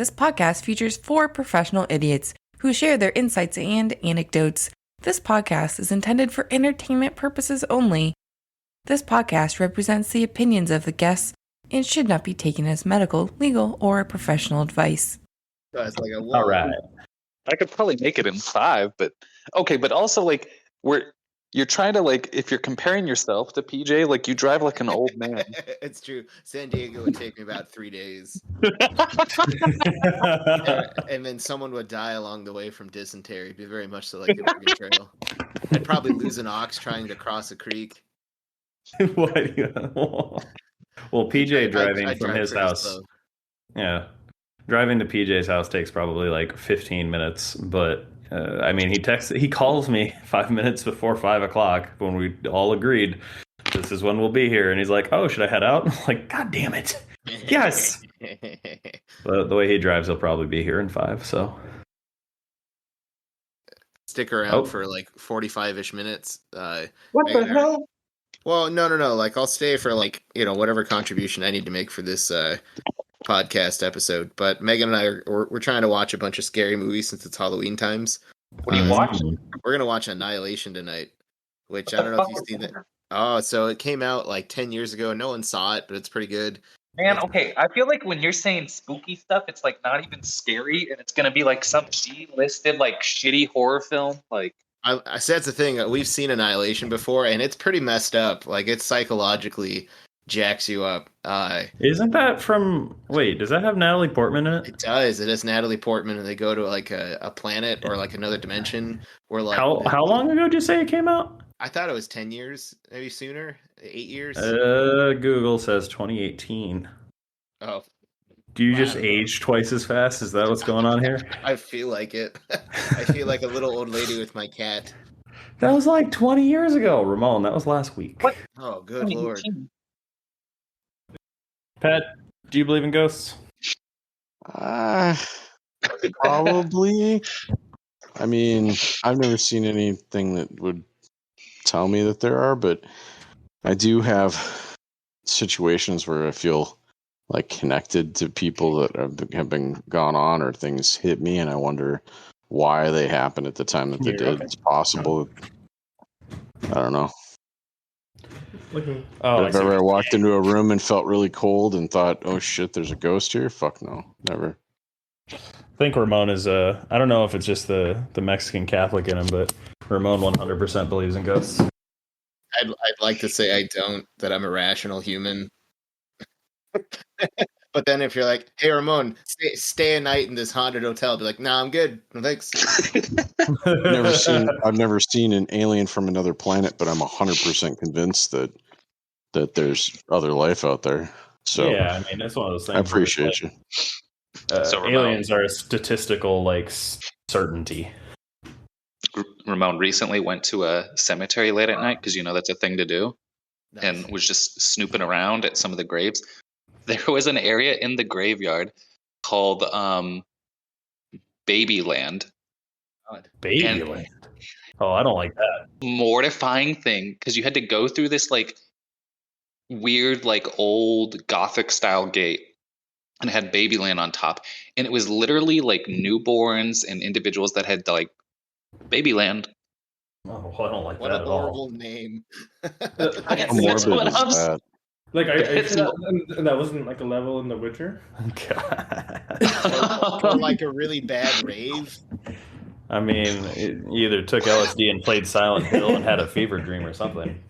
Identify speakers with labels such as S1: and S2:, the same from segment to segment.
S1: This podcast features 4 professional idiots who share their insights and anecdotes. This podcast is intended for entertainment purposes only. This podcast represents the opinions of the guests and should not be taken as medical, legal, or professional advice.
S2: All right. I could probably make it in 5, but okay. But also, like, you're trying to, like, if you're comparing yourself to PJ, like, you drive like an old man.
S3: It's true. San Diego would take me about 3 days. And then someone would die along the way from dysentery. It'd be very much so like the Oregon Trail. I'd probably lose an ox trying to cross a creek.
S4: What? Well, PJ driving from his house. Slow. Yeah. Driving to PJ's house takes probably like 15 minutes, but I mean, he calls me 5 minutes before 5 o'clock when we all agreed this is when we'll be here, and he's like, "Oh, should I head out?" I'm like, "God damn it, yes!" But the way he drives, he'll probably be here in 5. So
S3: stick around for like 45-ish minutes.
S2: What the hell?
S3: Well, no. Like, I'll stay for like whatever contribution I need to make for this podcast episode. But Megan and I we're trying to watch a bunch of scary movies since it's Halloween times.
S2: What are you watching?
S3: We're gonna watch Annihilation tonight, which I don't know if you've seen it. Oh, so it came out like 10 years ago. No one saw it, but it's pretty good.
S2: Man, okay. I feel like when you're saying spooky stuff, it's like not even scary, and it's gonna be like some D-listed like shitty horror film. Like
S3: I said, that's the thing. We've seen Annihilation before, and it's pretty messed up. Like, it psychologically jacks you up.
S4: Isn't that from? Wait, does that have Natalie Portman in it?
S3: It does. It has Natalie Portman, and they go to like a planet or like another dimension. Where like
S4: how long ago did you say it came out?
S3: I thought it was 10 years, maybe sooner. 8 years.
S4: Google says 2018.
S3: Oh.
S4: Do you just age twice as fast? Is that what's going on here?
S3: I feel like it. I feel like a little old lady with my cat.
S4: That was like 20 years ago, Ramon. That was last week.
S2: What?
S3: Oh, good lord.
S4: Pat, do you believe in ghosts?
S5: Probably. I mean, I've never seen anything that would tell me that there are, but I do have situations where I feel like connected to people that have been gone on, or things hit me, and I wonder why they happened at the time that they did. Okay. It's possible. I don't know. I've ever walked into a room and felt really cold and thought, "Oh shit, there's a ghost here." Fuck no, never.
S4: I think Ramon is I don't know if it's just the Mexican Catholic in him, but Ramon 100% believes in ghosts.
S3: I'd like to say I don't, that I'm a rational human. But then if you're like, "Hey Ramon, stay a night in this haunted hotel," I'd be like, "Nah, I'm good. No, thanks."
S5: I've never seen an alien from another planet, but I'm 100% convinced that there's other life out there. So
S4: yeah, I mean, that's one of those things.
S5: I appreciate you.
S4: So aliens are a statistical certainty.
S2: Ramon recently went to a cemetery late at night because that's a thing to do, nice. And was just snooping around at some of the graves. There was an area in the graveyard called Babyland.
S4: Babyland. Oh, I don't like that.
S2: Mortifying thing, because you had to go through this like weird, like old Gothic style gate, and it had Babyland on top, and it was literally like newborns and individuals that had like Babyland.
S4: Oh, I don't like
S3: what
S4: that at all.
S3: What a horrible name.
S5: How morbid is that?
S6: Like, that wasn't like a level in The Witcher?
S3: or like a really bad rave?
S4: I mean, you either took LSD and played Silent Hill and had a fever dream or something.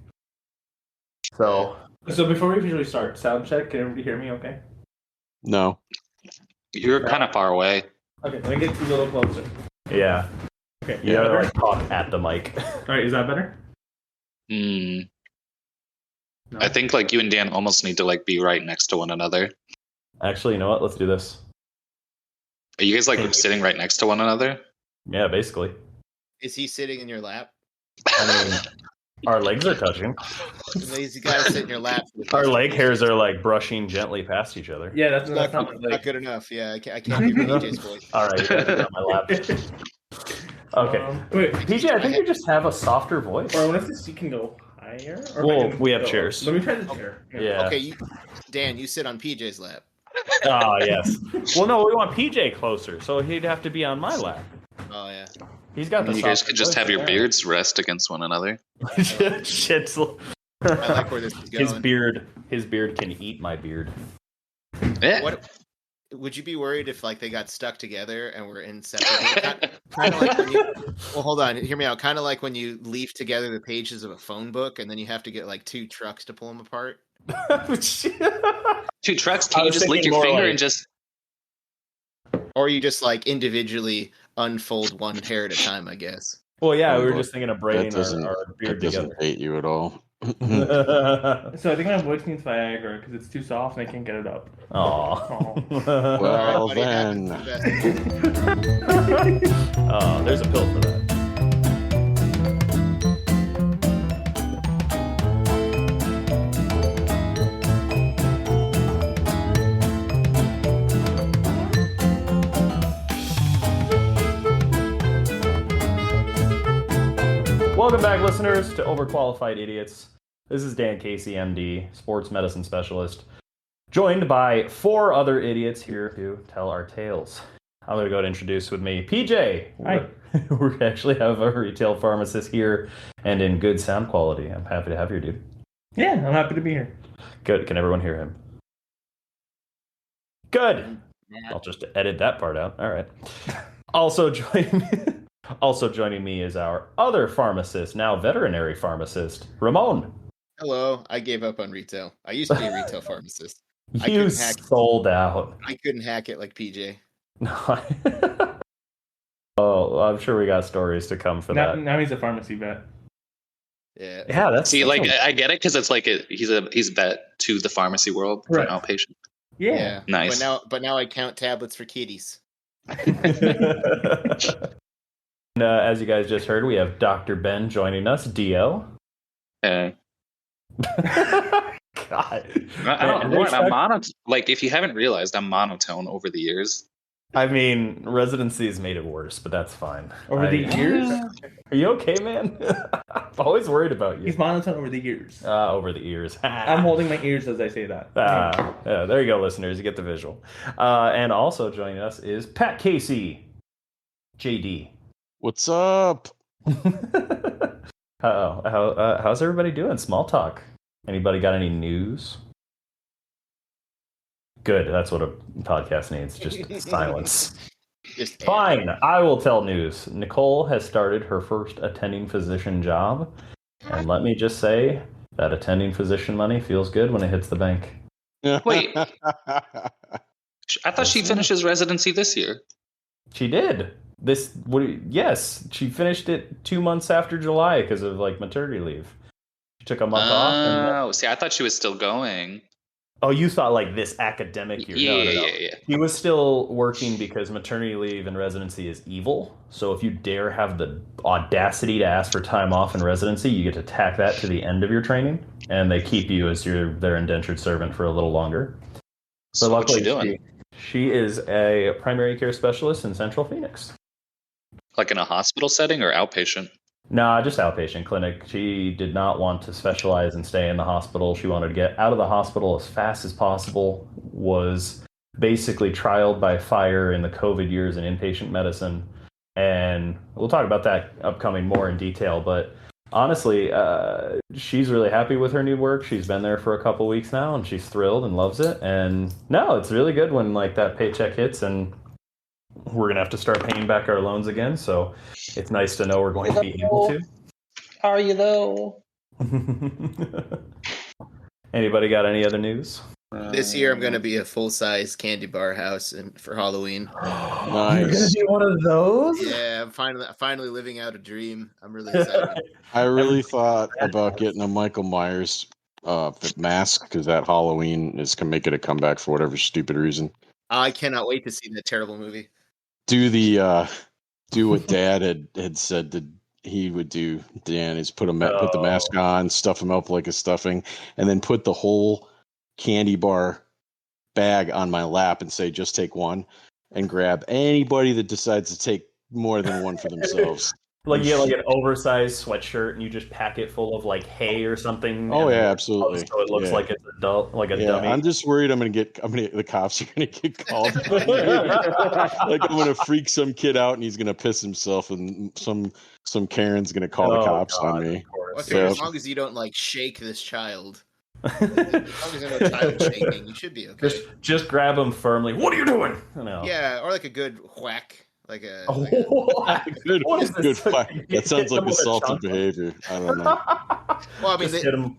S4: So
S6: before we officially start, sound check. Can everybody hear me okay?
S5: No.
S2: You're kind of far away.
S6: Okay, let me get a little closer.
S4: Yeah.
S6: Okay.
S4: You gotta talk at the mic.
S6: Alright, is that better?
S2: No. I think like you and Dan almost need to like be right next to one another.
S4: Actually, you know what? Let's do this.
S2: Are you guys like sitting right next to one another?
S4: Yeah, basically.
S3: Is he sitting in your lap?
S4: I mean, our legs are touching.
S3: Lazy guy sit in your lap.
S4: Our leg hairs are like brushing gently past each other.
S6: Yeah, that's
S3: not good enough. Yeah, I can't hear PJ's voice.
S4: All right, you guys are on my lap. Okay.
S6: Wait,
S4: PJ, I think you just have a softer voice.
S6: Or what if the seat can go higher?
S4: Well, we have chairs.
S6: Let me try the chair.
S4: Yeah.
S3: Okay, Dan, you sit on PJ's lap.
S4: Oh, yes. Well, no, we want PJ closer, so he'd have to be on my lap.
S3: Oh yeah.
S4: He's got the.
S2: You guys could just have your beards rest against one another.
S4: Shit's.
S3: I like where this is going.
S4: His beard can eat my beard.
S2: Yeah.
S3: What would you be worried if like they got stuck together and were inseparable? Kind of like when you. Well, hold on. Hear me out. Kind of like when you leaf together the pages of a phone book, and then you have to get like 2 trucks to pull them apart.
S2: 2 trucks? Can you just lick your finger and just?
S3: Or you just like individually unfold one hair at a time, I guess.
S4: Well, yeah, we were just thinking of braiding our beard
S5: that
S4: together.
S5: doesn't bait you at all.
S6: So I think my voice needs Viagra because it's too soft and I can't get it up.
S4: Aww.
S5: Well, then.
S4: There's a pill for that. Welcome back, listeners, to Overqualified Idiots. This is Dan Casey, MD, sports medicine specialist, joined by 4 other idiots here to tell our tales. I'm going to go ahead and introduce with me PJ.
S6: Hi.
S4: We actually have a retail pharmacist here and in good sound quality. I'm happy to have you, dude.
S6: Yeah, I'm happy to be here.
S4: Good. Can everyone hear him? Good. I'll just edit that part out. All right. Also joining me is our other pharmacist, now veterinary pharmacist, Ramon.
S3: Hello. I gave up on retail. I used to be a retail pharmacist.
S4: You sold out.
S3: I couldn't hack it like PJ.
S4: Oh, I'm sure we got stories to come for that.
S6: Now he's a pharmacy vet.
S3: Yeah.
S4: Yeah, that's
S2: I get it because it's like he's vet to the pharmacy world for an outpatient.
S6: Yeah.
S2: Nice.
S3: But now I count tablets for kitties.
S4: And, as you guys just heard, we have Dr. Ben joining us, DL.
S2: God.
S4: I'm
S2: monotone. Like, if you haven't realized, I'm monotone over the years.
S4: I mean, residency has made it worse, but that's fine.
S6: Over the years?
S4: Are you okay, man? I'm always worried about you.
S6: He's monotone over the years.
S4: Over the ears.
S6: I'm holding my ears as I say that.
S4: Yeah, there you go, listeners. You get the visual. And also joining us is Pat Casey, JD.
S5: What's up?
S4: How's everybody doing? Small talk. Anybody got any news? Good. That's what a podcast needs. Just silence. Fine. I will tell news. Nicole has started her first attending physician job. And let me just say that attending physician money feels good when it hits the bank.
S2: Wait. I thought she finishes residency this year.
S4: She did. Yes, she finished it 2 months after July because of like maternity leave. She took a month off.
S2: Oh, see, I thought she was still going.
S4: Oh, you thought like this academic year?
S2: Yeah.
S4: He was still working because maternity leave and residency is evil. So if you dare have the audacity to ask for time off in residency, you get to tack that to the end of your training, and they keep you as their indentured servant for a little longer.
S2: So what's she doing?
S4: She is a primary care specialist in Central Phoenix.
S2: Like in a hospital setting or outpatient?
S4: Nah, just outpatient clinic. She did not want to specialize and stay in the hospital. She wanted to get out of the hospital as fast as possible, was basically trialed by fire in the COVID years in inpatient medicine. And we'll talk about that upcoming more in detail. But honestly, she's really happy with her new work. She's been there for a couple weeks now, and she's thrilled and loves it. And no, it's really good when like that paycheck hits and we're going to have to start paying back our loans again. So it's nice to know we're going to be able to.
S2: Are you though?
S4: Anybody got any other news?
S3: This year I'm going to be a full-size candy bar house for Halloween.
S5: Nice.
S4: You're going to be one of those?
S3: Yeah, I'm finally living out a dream. I'm really excited.
S5: I really thought about getting a Michael Myers mask because that Halloween is going to make it a comeback for whatever stupid reason.
S3: I cannot wait to see that terrible movie.
S5: Do what Dad had said that he would do. Dan is put the mask on, stuff him up like a stuffing, and then put the whole candy bar bag on my lap and say, "Just take one," and grab anybody that decides to take more than one for themselves.
S4: Like you get like an oversized sweatshirt and you just pack it full of like hay or something.
S5: Oh
S4: and
S5: yeah, absolutely.
S4: So it looks like it's like a dummy.
S5: I'm just worried the cops are gonna get called. Like I'm gonna freak some kid out and he's gonna piss himself and some Karen's gonna call the cops on me.
S3: Okay, as long as you don't like shake this child. As long as there's no child shaking, you should be okay.
S4: Just grab him firmly. What are you doing? No.
S3: Yeah, or like a good whack. Like a
S5: good whack. That sounds like assaultive behavior. I don't know.
S3: Well, I mean,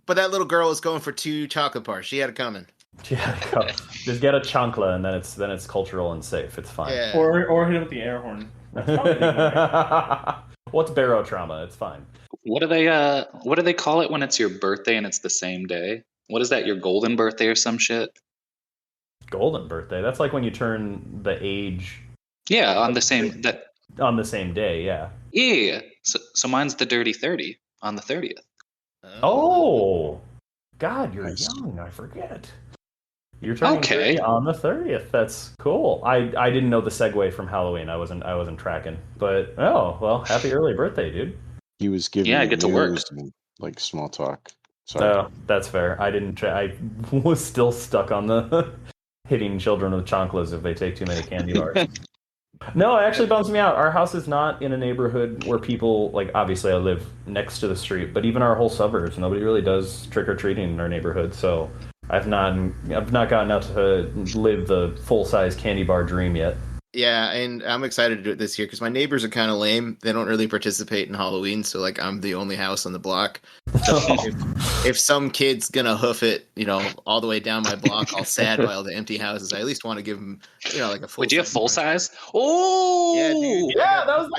S3: but that little girl was going for 2 chocolate bars. She had it coming.
S4: Yeah, just get a chancla and then it's cultural and safe. It's fine.
S6: Yeah. Or hit him with the air horn.
S4: What's barotrauma? It's fine.
S2: What do they call it when it's your birthday and it's the same day? What is that? Your golden birthday or some shit?
S4: Golden birthday? That's like when you turn the age.
S2: Yeah, on the same
S4: day. Yeah.
S2: Yeah. So mine's the dirty 30 on the 30th.
S4: Oh, God, you're young. I forget. You're turning 30 on the 30th. That's cool. I didn't know the segue from Halloween. I wasn't tracking. But happy early birthday, dude.
S5: He was giving
S2: I get to work
S5: and, like small talk. Sorry.
S4: Oh, that's fair. I didn't. I was still stuck on the hitting children with chanclas if they take too many candy bars. No, it actually bums me out. Our house is not in a neighborhood where people, like, obviously I live next to the street, but even our whole suburbs, nobody really does trick-or-treating in our neighborhood, so I've not gotten out to live the full-size candy bar dream yet.
S3: Yeah, and I'm excited to do it this year because my neighbors are kind of lame. They don't really participate in Halloween, so like I'm the only house on the block. So if some kid's gonna hoof it, all the way down my block, all sad by all the empty houses, I at least want to give them, like a full.
S2: Would you have full size? Oh,
S3: yeah, dude.
S4: Yeah, that was.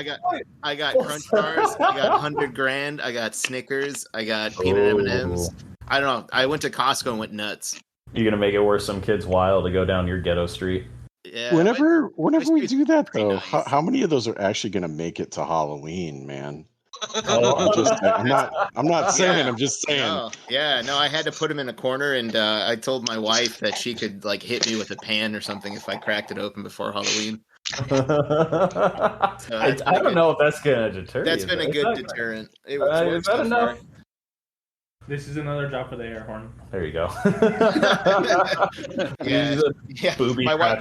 S3: I got Crunch Bars. I got 100 grand. I got Snickers. I got peanut M&Ms. I don't know. I went to Costco and went nuts.
S4: You're gonna make it where some kid's wild to go down your ghetto street.
S3: Yeah,
S5: whenever we do that though, nice. how many of those are actually going to make it to Halloween, man? I'm not saying. Yeah. I'm just saying.
S3: No. Yeah, no, I had to put him in a corner, and I told my wife that she could like hit me with a pan or something if I cracked it open before Halloween.
S4: So I don't know if that's going to deter.
S3: That's been a good deterrent. Is that
S6: enough? This is another job for the air horn.
S4: There you go.
S3: Yeah.
S4: Booby
S3: my wife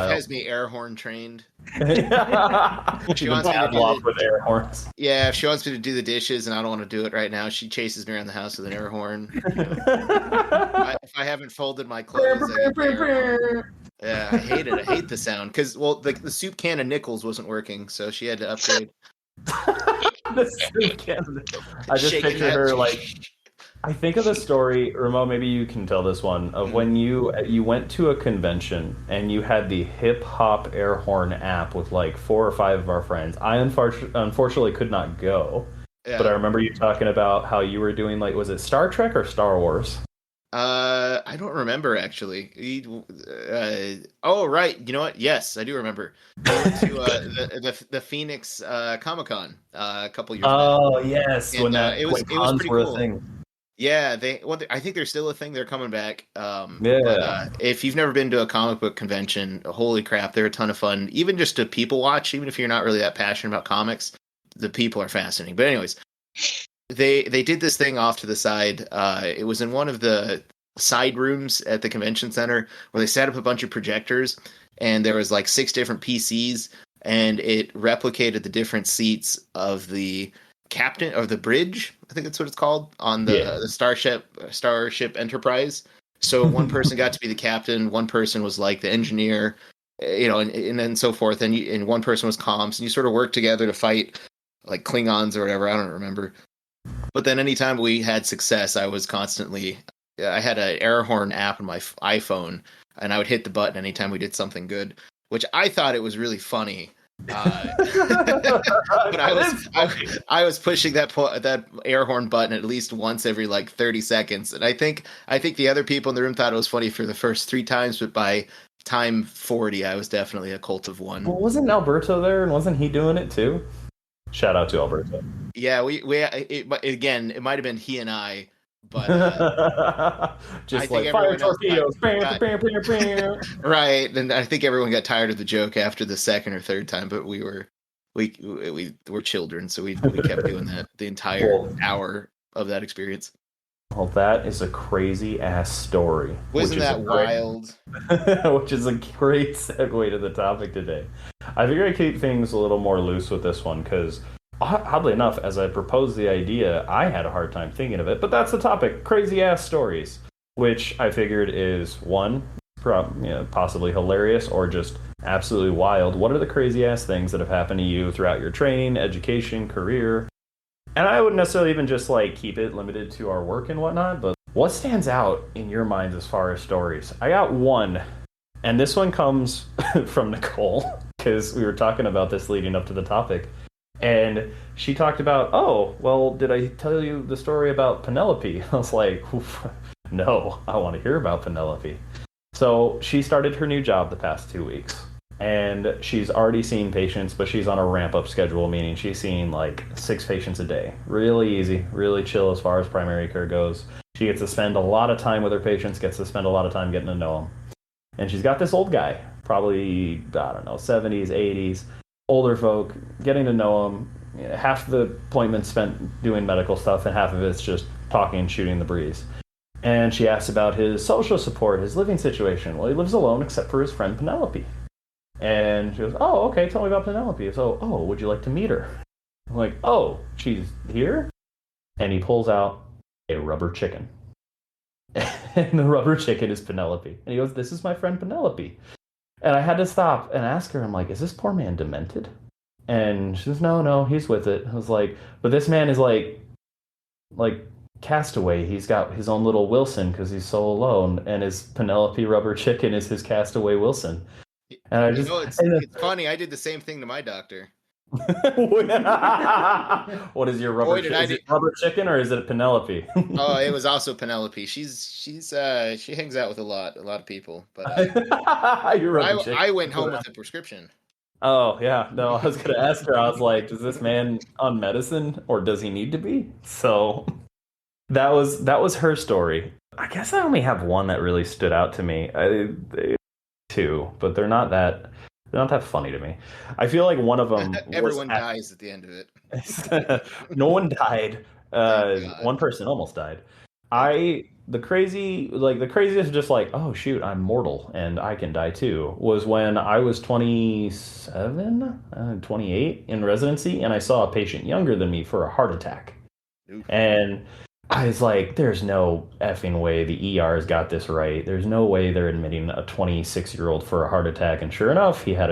S3: has me air horn trained.
S4: She wants me to do with air horns.
S3: Yeah, if she wants me to do the dishes and I don't want to do it right now, she chases me around the house with an air horn. If I haven't folded my clothes, yeah, I hate it. I hate the sound because the soup can of nickels wasn't working, so she had to upgrade.
S4: The soup can. I just picture her like. I think of the story, Ramo, maybe you can tell this one, of when you went to a convention and you had the hip hop air horn app with like 4 or 5 of our friends. I unfortunately could not go, but I remember you talking about how you were doing like, was it Star Trek or Star Wars?
S3: I don't remember actually. Oh right, you know what? Yes, I do remember. We went to the Phoenix Comic-Con a couple years back.
S4: Oh yes,
S3: and, it was pretty cool.
S4: A thing.
S3: Yeah, I think they're still a thing. They're coming back. But, if you've never been to a comic book convention, holy crap, they're a ton of fun. Even just to people watch, even if you're not really that passionate about comics, the people are fascinating. But anyways, they did this thing off to the side. It was in one of the side rooms at the convention center where they set up a bunch of projectors, and there was like 6 different PCs, and it replicated the different seats of the captain of the bridge, I think that's what it's called, on the Starship Enterprise. So one person got to be the captain, one person was like the engineer, and then so forth, and one person was comms, and you sort of work together to fight like Klingons or whatever. I don't remember. But then anytime we had success, I had an air horn app on my iPhone, and I would hit the button anytime we did something good, which I thought it was really funny. But I was pushing that air horn button at least once every like 30 seconds, and I think the other people in the room thought it was funny for the first 3 times, but by time 40, I was definitely a cult of one.
S4: Well, wasn't Alberto there, and wasn't he doing it too? Shout out to Alberto.
S3: Yeah, it might have been he and I. But
S4: just like fire torpedoes,
S3: right? And I think everyone got tired of the joke after the second or third time. But we were we're children, so we kept doing that the entire hour of that experience.
S4: Well, that is a crazy ass story.
S3: Wasn't that wild?
S4: Which is a great segue to the topic today. I figure I keep things a little more loose with this one because, oddly enough, as I proposed the idea, I had a hard time thinking of it. But that's the topic: crazy ass stories, which I figured is one, possibly hilarious or just absolutely wild. What are the crazy ass things that have happened to you throughout your training, education, career? And I wouldn't necessarily even just like keep it limited to our work and whatnot, but what stands out in your minds as far as stories? I got one, and this one comes from Nicole, because we were talking about this leading up to the topic. And she talked about, oh, well, did I tell you the story about Penelope? I was like, no, I want to hear about Penelope. So she started her new job the past 2 weeks. And she's already seen patients, but she's on a ramp-up schedule, meaning she's seeing like 6 patients a day. Really easy, really chill as far as primary care goes. She gets to spend a lot of time with her patients, gets to spend a lot of time getting to know them. And she's got this old guy, probably, I don't know, 70s, 80s, older folk, getting to know him. Half the appointment spent doing medical stuff, and half of it's just talking and shooting the breeze. And she asks about his social support, his living situation. Well, he lives alone except for his friend Penelope. And she goes, oh, okay, tell me about Penelope. So, oh, would you like to meet her? I'm like, oh, she's here? And he pulls out a rubber chicken. And the rubber chicken is Penelope. And he goes, this is my friend Penelope. And I had to stop and ask her, I'm like, is this poor man demented? And she says, no, he's with it. I was like, but this man is like Castaway. He's got his own little Wilson because he's so alone. And his Penelope rubber chicken is his Castaway Wilson. And I just,
S3: it's funny. I did the same thing to my doctor.
S4: What is your rubber chicken? Is it rubber chicken or is it a Penelope?
S3: Oh, it was also Penelope. She hangs out with a lot of people. But I went home with a prescription.
S4: Oh yeah, no, I was gonna ask her. I was like, is this man on medicine or does he need to be? So that was her story. I guess I only have one that really stood out to me. Two, but they're not that funny to me. I feel like one of them
S3: everyone dies at the end of it.
S4: No one died. One person almost died. The craziest, just like, oh shoot, I'm mortal and I can die too, was when I was 28 in residency, and I saw a patient younger than me for a heart attack. Oof. And I was like, there's no effing way the ER's got this right. There's no way they're admitting a 26-year-old for a heart attack. And sure enough, he had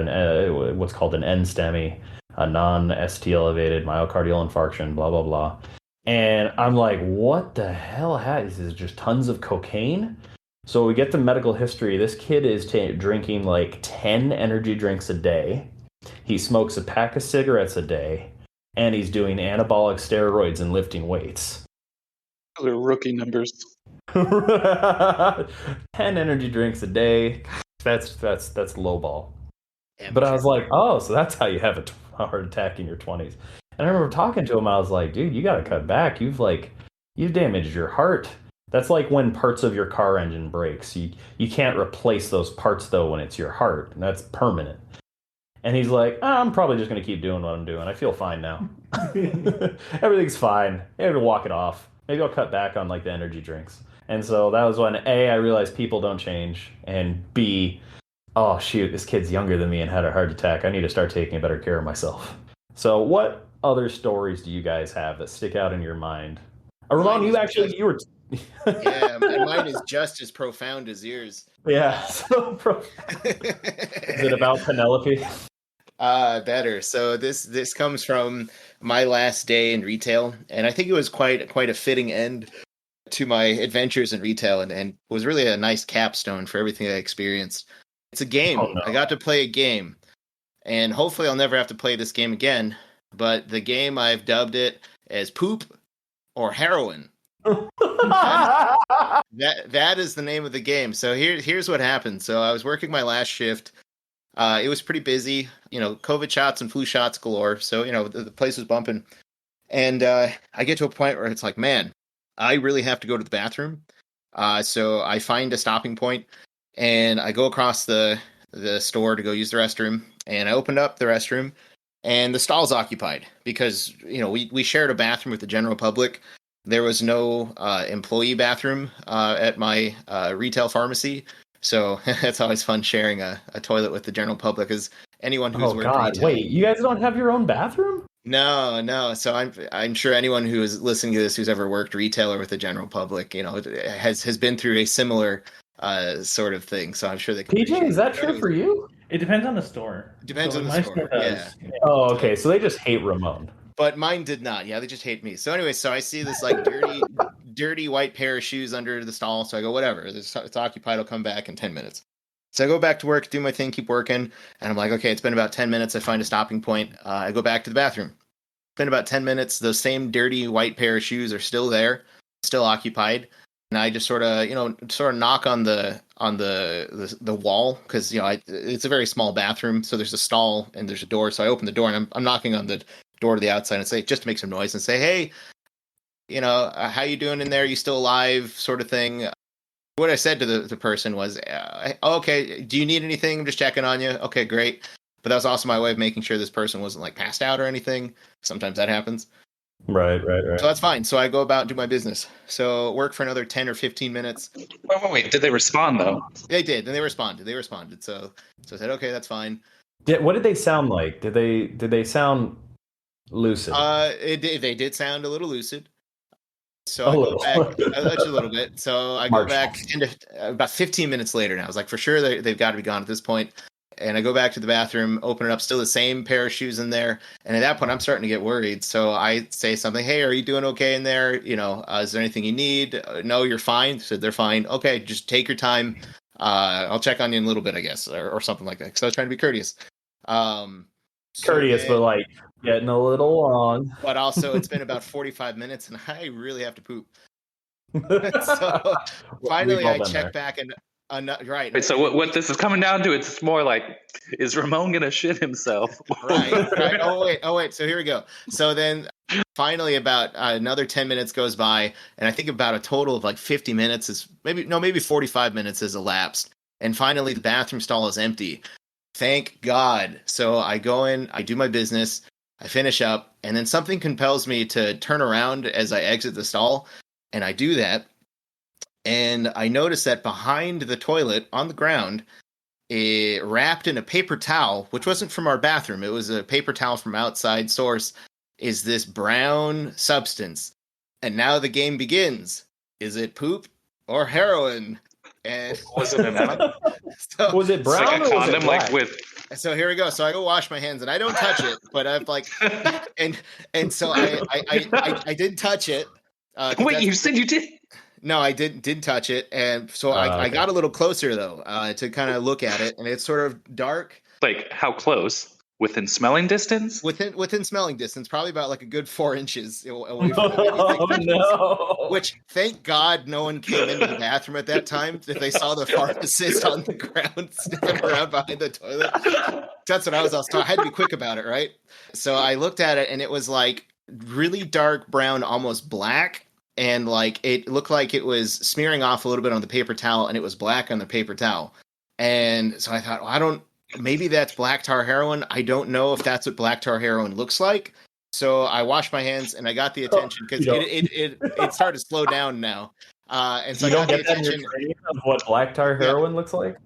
S4: what's called an NSTEMI, a non-ST elevated myocardial infarction, blah, blah, blah. And I'm like, what the hell is this? Just tons of cocaine? So we get the medical history. This kid is drinking like 10 energy drinks a day. He smokes a pack of cigarettes a day. And he's doing anabolic steroids and lifting weights.
S2: Those are rookie numbers.
S4: 10 energy drinks a day. That's low ball. But I was like, oh, so that's how you have a heart attack in your 20s. And I remember talking to him. I was like, dude, you got to cut back. You've damaged your heart. That's like when parts of your car engine breaks. You can't replace those parts though when it's your heart. And that's permanent. And he's like, I'm probably just going to keep doing what I'm doing. I feel fine now. Everything's fine. Maybe to walk it off. Maybe I'll cut back on like the energy drinks. And so that was when A, I realized people don't change, and B, oh shoot, this kid's younger than me and had a heart attack. I need to start taking better care of myself. So what other stories do you guys have that stick out in your mind? Ramon, you were...
S3: Yeah, mine is just as profound as yours.
S4: Yeah. So is it about Penelope?
S3: Better. So this comes from my last day in retail, and I think it was quite a fitting end to my adventures in retail, and was really a nice capstone for everything I experienced. It's a game. Oh, no. I got to play a game, and hopefully I'll never have to play this game again. But the game, I've dubbed it as Poop or Heroin. That is the name of the game. So here's what happened. So I was working my last shift. It was pretty busy, COVID shots and flu shots galore. So, the place was bumping. And I get to a point where it's like, man, I really have to go to the bathroom. So I find a stopping point and I go across the store to go use the restroom. And I opened up the restroom and the stall's occupied because we shared a bathroom with the general public. There was no employee bathroom at my retail pharmacy, so that's always fun sharing a toilet with the general public. Because anyone who's worked retail,
S7: wait, you guys don't have your own bathroom?
S3: No. So I'm sure anyone who is listening to this who's ever worked retail or with the general public, has been through a similar sort of thing. So I'm sure they.
S7: PJ, is that true for you?
S6: It depends on the store.
S3: Depends on the store. Yeah.
S7: Oh, okay. So they just hate Ramon.
S3: But mine did not. Yeah, they just hate me. So anyway, so I see this like dirty white pair of shoes under the stall. So I go, whatever. It's occupied. I'll come back in 10 minutes. So I go back to work, do my thing, keep working. And I'm like, okay, it's been about 10 minutes. I find a stopping point. I go back to the bathroom. It's been about 10 minutes. Those same dirty white pair of shoes are still there, still occupied. And I just sort of knock on the wall because it's a very small bathroom. So there's a stall and there's a door. So I open the door and I'm knocking on the door to the outside and say, just to make some noise and say, hey, how you doing in there? You still alive? Sort of thing. What I said to the person was, okay, do you need anything? I'm just checking on you. Okay, great. But that was also my way of making sure this person wasn't like passed out or anything. Sometimes that happens.
S7: Right.
S3: So that's fine. So I go about and do my business. So work for another 10 or 15 minutes.
S2: Wait. Did they respond though?
S3: They did. And they responded. So I said, okay, that's fine.
S7: What did they sound like? Did they sound lucid?
S3: They did sound a little lucid. So I go back just a little bit. So I go back into about 15 minutes later now. I was like, for sure they've got to be gone at this point. And I go back to the bathroom, open it up, still the same pair of shoes in there. And at that point, I'm starting to get worried. So I say something, hey, are you doing okay in there? Is there anything you need? No, you're fine. So they're fine. Okay, just take your time. I'll check on you in a little bit, I guess, or something like that. Because I was trying to be courteous.
S7: But like getting a little long.
S3: But also, it's been about 45 minutes, and I really have to poop. So finally, I check back and. Right.
S2: Wait, so what this is coming down to, it's more like, is Ramon gonna shit himself?
S3: Right. Oh wait. So here we go. So then finally about another 10 minutes goes by, and I think about a total of like 50 minutes is maybe 45 minutes has elapsed. And finally the bathroom stall is empty. Thank God. So I go in, I do my business, I finish up, and then something compels me to turn around as I exit the stall, and I do that. And I noticed that behind the toilet on the ground, wrapped in a paper towel, which wasn't from our bathroom, it was a paper towel from outside source, is this brown substance. And now the game begins. Is it poop or heroin? And
S2: was it an animal?
S7: Was it brown
S2: like a
S7: or was
S2: condom,
S7: it black?
S2: like with?
S3: So here we go. So I go wash my hands, and I don't touch it, but I've like, and so I did touch it.
S2: Wait, you said you did?
S3: No, I didn't touch it, and so I got a little closer though to kind of look at it, and it's sort of dark.
S2: Like how close? Within smelling distance?
S3: Within smelling distance, probably about like a good 4 inches away from
S7: no.
S3: Which, thank God, no one came into the bathroom at that time. If they saw the pharmacist on the ground sniffing around behind the toilet, that's what I was taught. I had to be quick about it, right? So I looked at it, and it was like really dark brown, almost black. And like it looked like it was smearing off a little bit on the paper towel, and it was black on the paper towel. And so I thought, well, maybe that's black tar heroin. I don't know if that's what black tar heroin looks like. So I washed my hands, and I got the attention because it started to slow down now. And so
S7: you don't get that in your training of what black tar heroin looks like?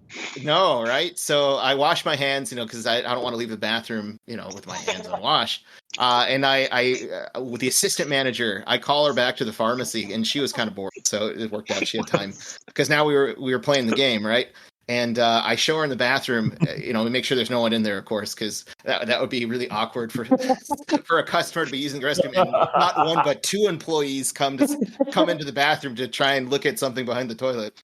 S3: No, right? So I washed my hands, because I don't want to leave the bathroom, with my hands unwashed. And I with the assistant manager, I call her back to the pharmacy, and she was kind of bored, so it worked out. She had time because now we were playing the game, right? And I show her in the bathroom, we make sure there's no one in there, of course, because that would be really awkward for a customer to be using the restroom, and not one but 2 employees come into the bathroom to try and look at something behind the toilet.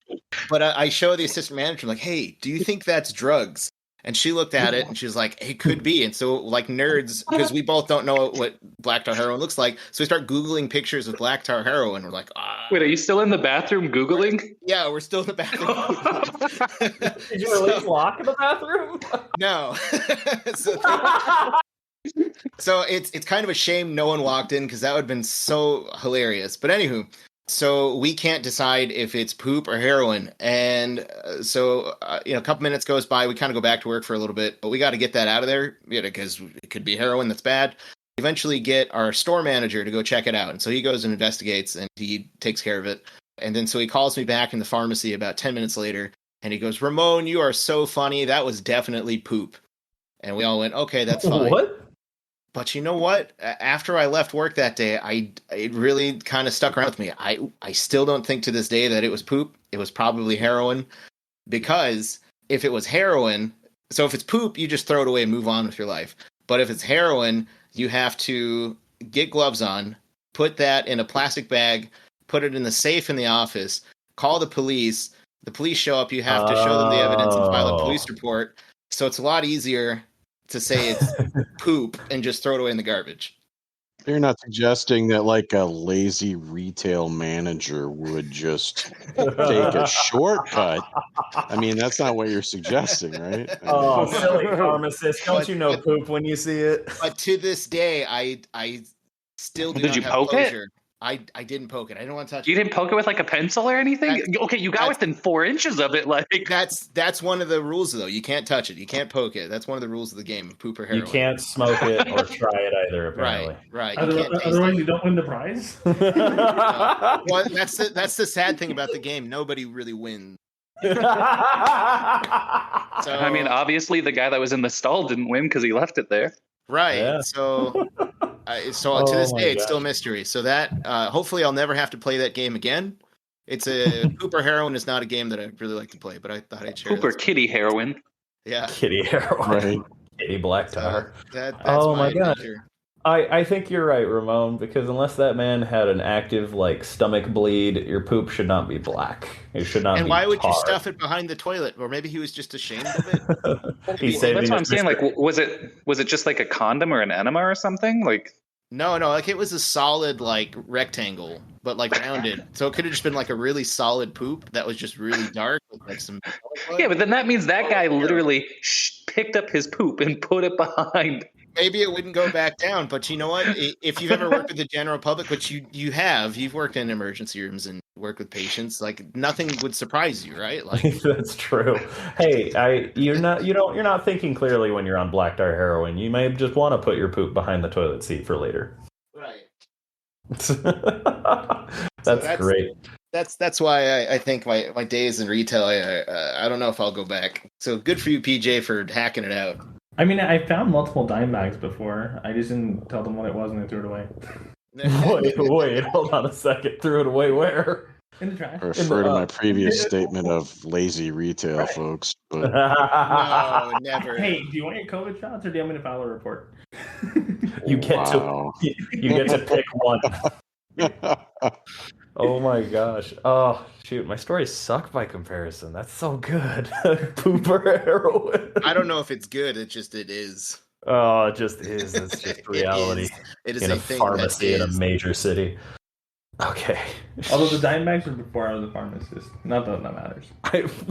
S3: But I show the assistant manager, like, hey, do you think that's drugs? And she looked at it and she was like, it could be. And so, like nerds, because we both don't know what black tar heroin looks like, so we start Googling pictures of black tar heroin. We're like,
S2: Wait, are you still in the bathroom Googling?
S3: Yeah, we're still in the bathroom.
S7: Did you release lock in the bathroom?
S3: No. So it's kind of a shame no one walked in, because that would have been so hilarious. But anywho, So we can't decide if it's poop or heroin. And so, a couple minutes goes by. We kind of go back to work for a little bit, but we got to get that out of there because it could be heroin that's bad. Eventually get our store manager to go check it out. And so he goes and investigates and he takes care of it. And then so he calls me back in the pharmacy about 10 minutes later and he goes, Ramon, you are so funny. That was definitely poop. And we all went, okay, that's fine.
S7: What?
S3: But you know what? After I left work that day, it really kind of stuck around with me. I still don't think to this day that it was poop. It was probably heroin. Because if it was heroin, so if it's poop, you just throw it away and move on with your life. But if it's heroin, you have to get gloves on, put that in a plastic bag, put it in the safe in the office, call the police. The police show up. You have to show them the evidence and file a police report. So it's a lot easier to say it's poop and just throw it away in the garbage.
S5: You're not suggesting that like a lazy retail manager would just take a shortcut. I mean, that's not what you're suggesting, right?
S7: Oh, silly pharmacist. Don't you know poop when you see it?
S3: But to this day, I still do
S2: Did
S3: not
S2: you
S3: have
S2: poke
S3: closure.
S2: it?
S3: I didn't poke it. I didn't want to touch
S2: You
S3: it.
S2: didn't poke it with like a pencil or anything? Okay, you got within 4 inches of it. Like
S3: That's one of the rules, though. You can't touch it. You can't poke it. That's one of the rules of the game of poop or heroin.
S7: You can't smoke it or try it either, apparently.
S3: Right.
S6: Otherwise, you don't win the prize.
S3: Well, that's the sad thing about the game. Nobody really wins. So,
S2: I mean, obviously the guy that was in the stall didn't win because he left it there.
S3: right.
S7: Yeah.
S3: So to this day, it's still a mystery. So that hopefully I'll never have to play that game again. It's a poop or heroin is not a game that I really like to play, but I thought I'd share.
S2: Poop or kitty heroin.
S3: Yeah.
S7: Kitty heroin.
S5: Right.
S7: Kitty black tar.
S3: That's
S7: Oh my God.
S3: adventure.
S7: I think you're right, Ramon, because unless that man had an active like stomach bleed, your poop should not be black. It should not be
S3: And why would you
S7: tar.
S3: stuff it behind the toilet? Or maybe he was just ashamed of it.
S7: He's saving
S2: That's what I'm
S7: his
S2: saying. Like,
S7: mystery.
S2: was it just like a condom or an enema or something? Like,
S3: No, like it was a solid like rectangle, but like rounded. So it could have just been like a really solid poop that was just really dark with like some.
S2: yeah, but then that means that guy literally picked up his poop and put it behind.
S3: Maybe it wouldn't go back down, but you know what? If you've ever worked with the general public, which you've worked in emergency rooms and worked with patients, like nothing would surprise you, right? Like
S7: That's true. Hey, you're not thinking clearly when you're on black tar heroin. You may just want to put your poop behind the toilet seat for later.
S3: right.
S7: That's great.
S3: That's why I think my days in retail, I don't know if I'll go back. So good for you, PJ, for hacking it out.
S6: I mean, I found multiple dime bags before. I just didn't tell them what it was and they threw it away.
S7: Wait, hold on a second. Threw it away where?
S6: In the trash.
S5: Refer to my previous statement of lazy retail, folks. But
S3: No, never.
S6: Hey, do you want your COVID shots or do you want me to file a report?
S7: You get
S5: wow.
S7: you get to pick one. Oh my gosh. Oh shoot, my stories suck by comparison. That's so good. Pooper heroin.
S3: I don't know if it's good. It is.
S7: Oh, it just is. It's just reality.
S3: It is
S7: in
S3: a
S7: a
S3: thing
S7: pharmacy
S3: that
S7: in a
S3: is.
S7: major city. Okay.
S6: Although the dime bags were before I was a pharmacist. Not that that matters.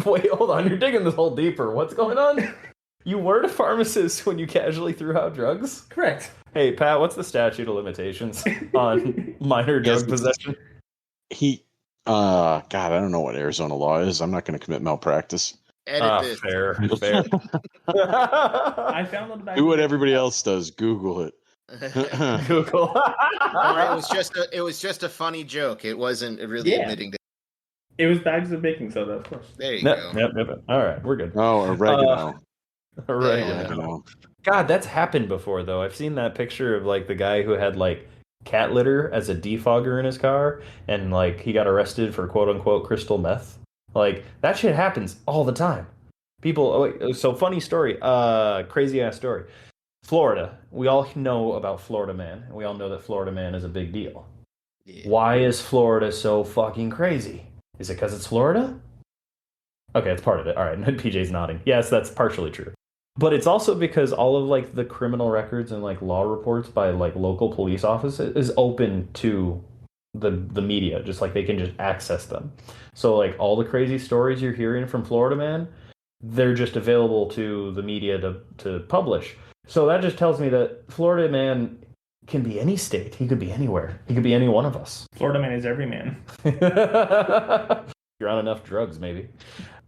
S7: Wait, hold on. You're digging this hole deeper. What's going on? You weren't a pharmacist when you casually threw out drugs?
S6: Correct.
S7: Hey, Pat, what's the statute of limitations on minor drug possession?
S5: God, I don't know what Arizona law is. I'm not going to commit malpractice.
S3: Edit this.
S7: Fair.
S6: I found the bag.
S5: Do what everybody else does. Google it.
S7: Google.
S3: It was just a funny joke. It wasn't really admitting to.
S6: It was bags of baking soda, of course.
S3: There you go.
S7: Yep. All right, we're good.
S5: Oh, oregano.
S7: Oregano. God, that's happened before, though. I've seen that picture of like the guy who had like cat litter as a defogger in his car, and like he got arrested for quote unquote crystal meth. Like that shit happens all the time. People. So funny story. Crazy ass story. Florida. We all know about Florida Man. We all know that Florida Man is a big deal.
S3: Yeah.
S7: Why is Florida so fucking crazy? Is it because it's Florida? Okay, it's part of it. All right, PJ's nodding. Yes, that's partially true. But it's also because all of like the criminal records and like law reports by like local police offices is open to the media, just like they can just access them. So like all the crazy stories you're hearing from Florida Man, they're just available to the media to publish. So that just tells me that Florida Man can be any state. He could be anywhere. He could be any one of us.
S6: Florida man is every man.
S7: You're on enough drugs, maybe.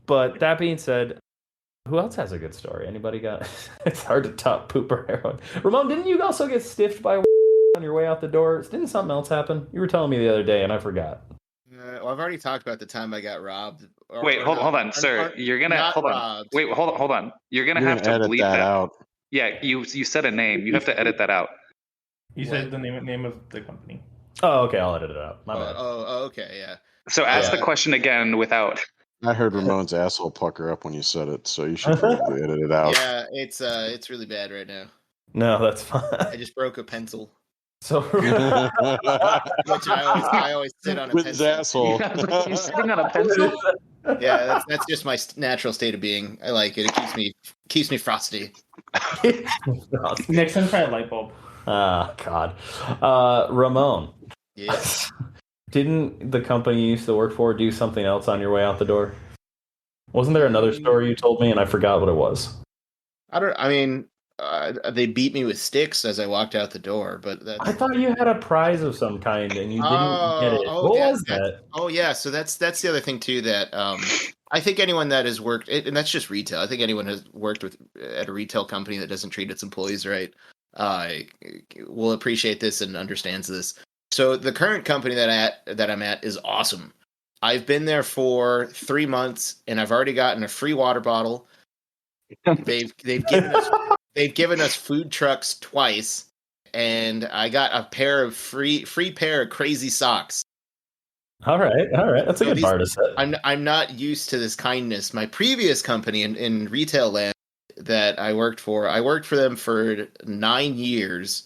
S7: But that being said, who else has a good story? Anybody got? It's hard to top poop or heroin. Ramon, didn't you also get stiffed by on your way out the door? Didn't something else happen? You were telling me the other day, and I forgot.
S3: Well, I've already talked about the time I got robbed.
S2: Wait, hold on, sir. You're gonna hold on.
S3: Robbed.
S2: Wait, hold on. You're gonna have to
S5: edit
S2: bleep
S5: that out.
S2: Yeah, you said a name. You have to edit that out.
S6: You said the name of the company.
S7: Oh, okay. I'll edit it out. My bad.
S3: Oh, okay, yeah.
S2: So ask the question again without.
S5: I heard Ramon's asshole pucker up when you said it, so you should probably edit it out.
S3: Yeah, it's really bad right now.
S7: No, that's fine.
S3: I just broke a pencil.
S7: So
S3: which I always sit on a
S5: with
S3: pencil.
S5: his asshole.
S2: You're sitting on a pencil.
S3: Yeah, that's just my natural state of being. I like it. It keeps me frosty.
S6: Next time, try a light bulb.
S7: God. Ramon.
S3: Yes.
S7: Didn't the company you used to work for do something else on your way out the door? Wasn't there another story you told me and I forgot what it was?
S3: They beat me with sticks as I walked out the door, but
S7: I thought you had a prize of some kind and you didn't get it. What was that?
S3: Oh yeah, so that's the other thing too that I think anyone that has worked, and that's just retail. I think anyone has worked at a retail company that doesn't treat its employees right will appreciate this and understands this. So the current company that I'm at is awesome. I've been there for 3 months and I've already gotten a free water bottle. They've given us food trucks twice, and I got a free pair of crazy socks.
S7: All right, that's a good bar to set.
S3: I'm not used to this kindness. My previous company in retail land that I worked for them for 9 years.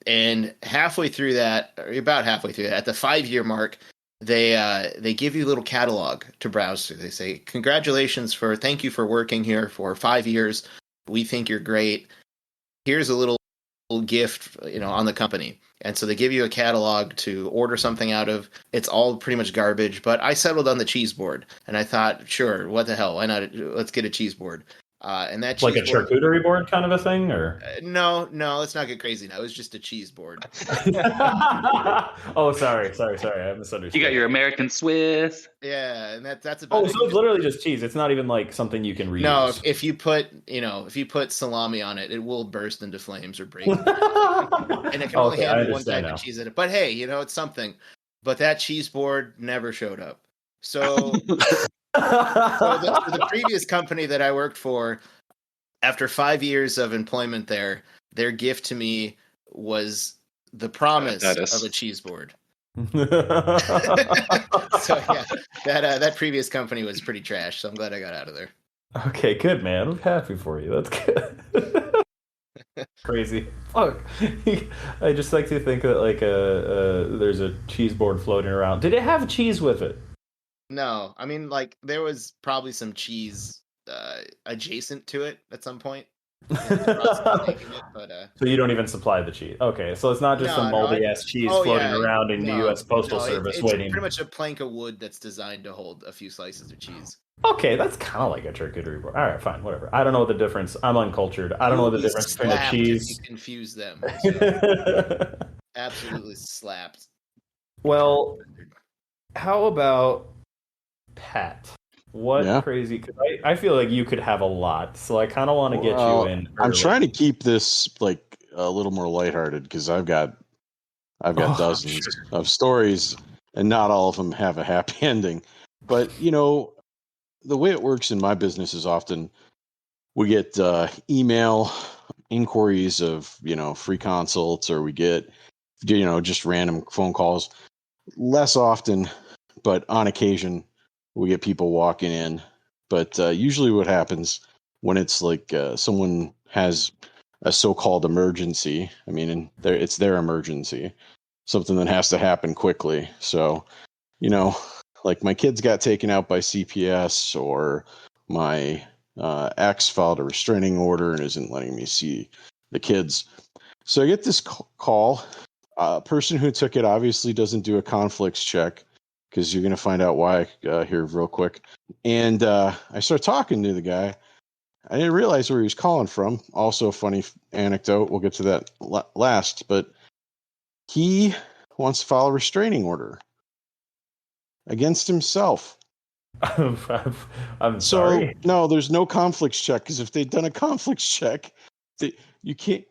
S3: And about halfway through that, at the 5-year mark, they give you a little catalog to browse through. They say, thank you for working here for 5 years. We think you're great. Here's a little gift, on the company. And so they give you a catalog to order something out of. It's all pretty much garbage, but I settled on the cheese board. And I thought, sure, what the hell? Why not? Let's get a cheese board. And that
S7: like a charcuterie board kind of a thing, or
S3: no, let's not get crazy now. It was just a cheese board.
S7: Oh, sorry, I misunderstood.
S2: You got your American Swiss.
S3: Yeah, and that's about.
S7: Oh, so it's literally just cheese. It's not even like something you can reuse.
S3: No, if you put salami on it, it will burst into flames or break. And it can only handle one type of cheese in it. But hey, it's something. But that cheese board never showed up. So. The previous company that I worked for, after 5 years of employment there, their gift to me was the promise of a cheese board. So yeah, that previous company was pretty trash. So I'm glad I got out of there.
S7: Okay, good man. I'm happy for you. That's good. Crazy. Fuck. I just like to think that there's a cheese board floating around. Did it have cheese with it?
S3: No, I mean, there was probably some cheese adjacent to it at some point. So
S7: you don't even supply the cheese. Okay, so it's not just some moldy ass cheese floating around in the U.S. Postal Service
S3: it's
S7: waiting.
S3: It's pretty much a plank of wood that's designed to hold a few slices of cheese.
S7: Okay, that's kind of like a charcuterie board. All right, fine, whatever. I don't know what the difference. I'm uncultured. I don't know what the difference between a cheese.
S3: You confuse them. So. Absolutely slapped.
S7: Well, how about Pat? What crazy? Cause I feel like you could have a lot, so I kind of want to get you in.
S5: I'm trying to keep this a little more lighthearted because I've got dozens of stories, and not all of them have a happy ending. But the way it works in my business is often we get email inquiries of free consults, or we get just random phone calls. Less often, but on occasion. We get people walking in, but usually what happens when it's someone has a so-called emergency, it's their emergency, something that has to happen quickly. So, my kids got taken out by CPS, or my ex filed a restraining order and isn't letting me see the kids. So I get this call. Person who took it obviously doesn't do a conflicts check, because you're going to find out why here real quick. And I start talking to the guy. I didn't realize where he was calling from. Also a funny anecdote. We'll get to that last. But he wants to file a restraining order against himself.
S7: I'm sorry.
S5: No, there's no conflicts check, because if they'd done a conflicts check, you can't.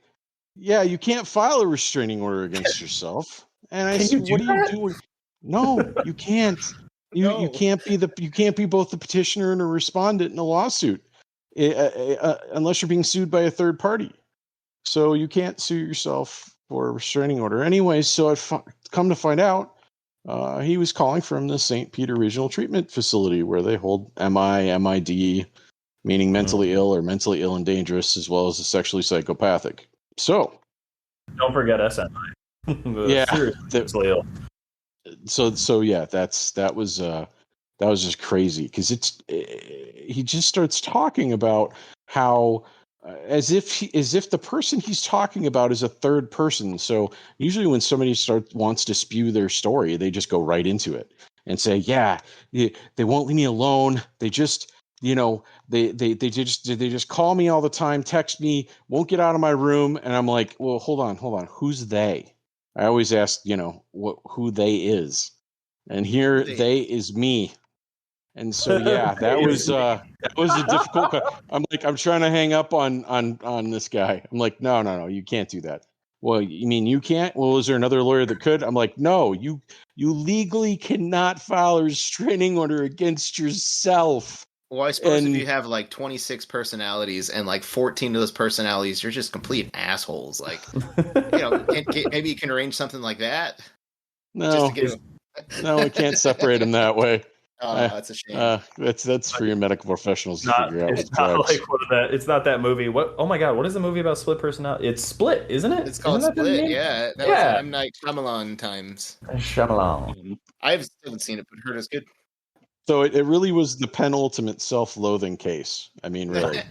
S5: Yeah, you can't file a restraining order against yourself. And I said, "What are you doing?" No, you can't. You can't be both the petitioner and a respondent in a lawsuit, unless you're being sued by a third party. So you can't sue yourself for a restraining order. Anyways, so I've come to find out he was calling from the St. Peter Regional Treatment Facility, where they hold MID, meaning mentally ill or mentally ill and dangerous, as well as the sexually psychopathic. So
S7: don't forget SMI.
S5: Mentally ill. So yeah, that was just crazy, because he just starts talking about how as if the person he's talking about is a third person. So usually when somebody wants to spew their story, they just go right into it and say, yeah, they won't leave me alone. They just, they just call me all the time, text me, won't get out of my room. And I'm like, well, hold on. Who's they? I always ask, who they is. And here they is me. And so, yeah, that was a difficult. I'm trying to hang up on this guy. I'm like, no, you can't do that. Well, you mean you can't? Well, is there another lawyer that could? I'm like, no, you legally cannot file a restraining order against yourself.
S3: Well, I suppose if you have like 26 personalities and like 14 of those personalities, you're just complete assholes. Like, maybe you can arrange something like that.
S5: No, no, I can't separate them that way.
S3: Oh, that's a shame.
S5: That's for your medical professionals to figure out.
S7: It's not like it's not that movie. What? Oh my God! What is the movie about split personality? It's Split, isn't it?
S3: It's called Split. Yeah, that was M. Night Shyamalan times.
S7: Shyamalan.
S3: I still haven't seen it, but heard it's good.
S5: So it really was the penultimate self-loathing case. I mean, really.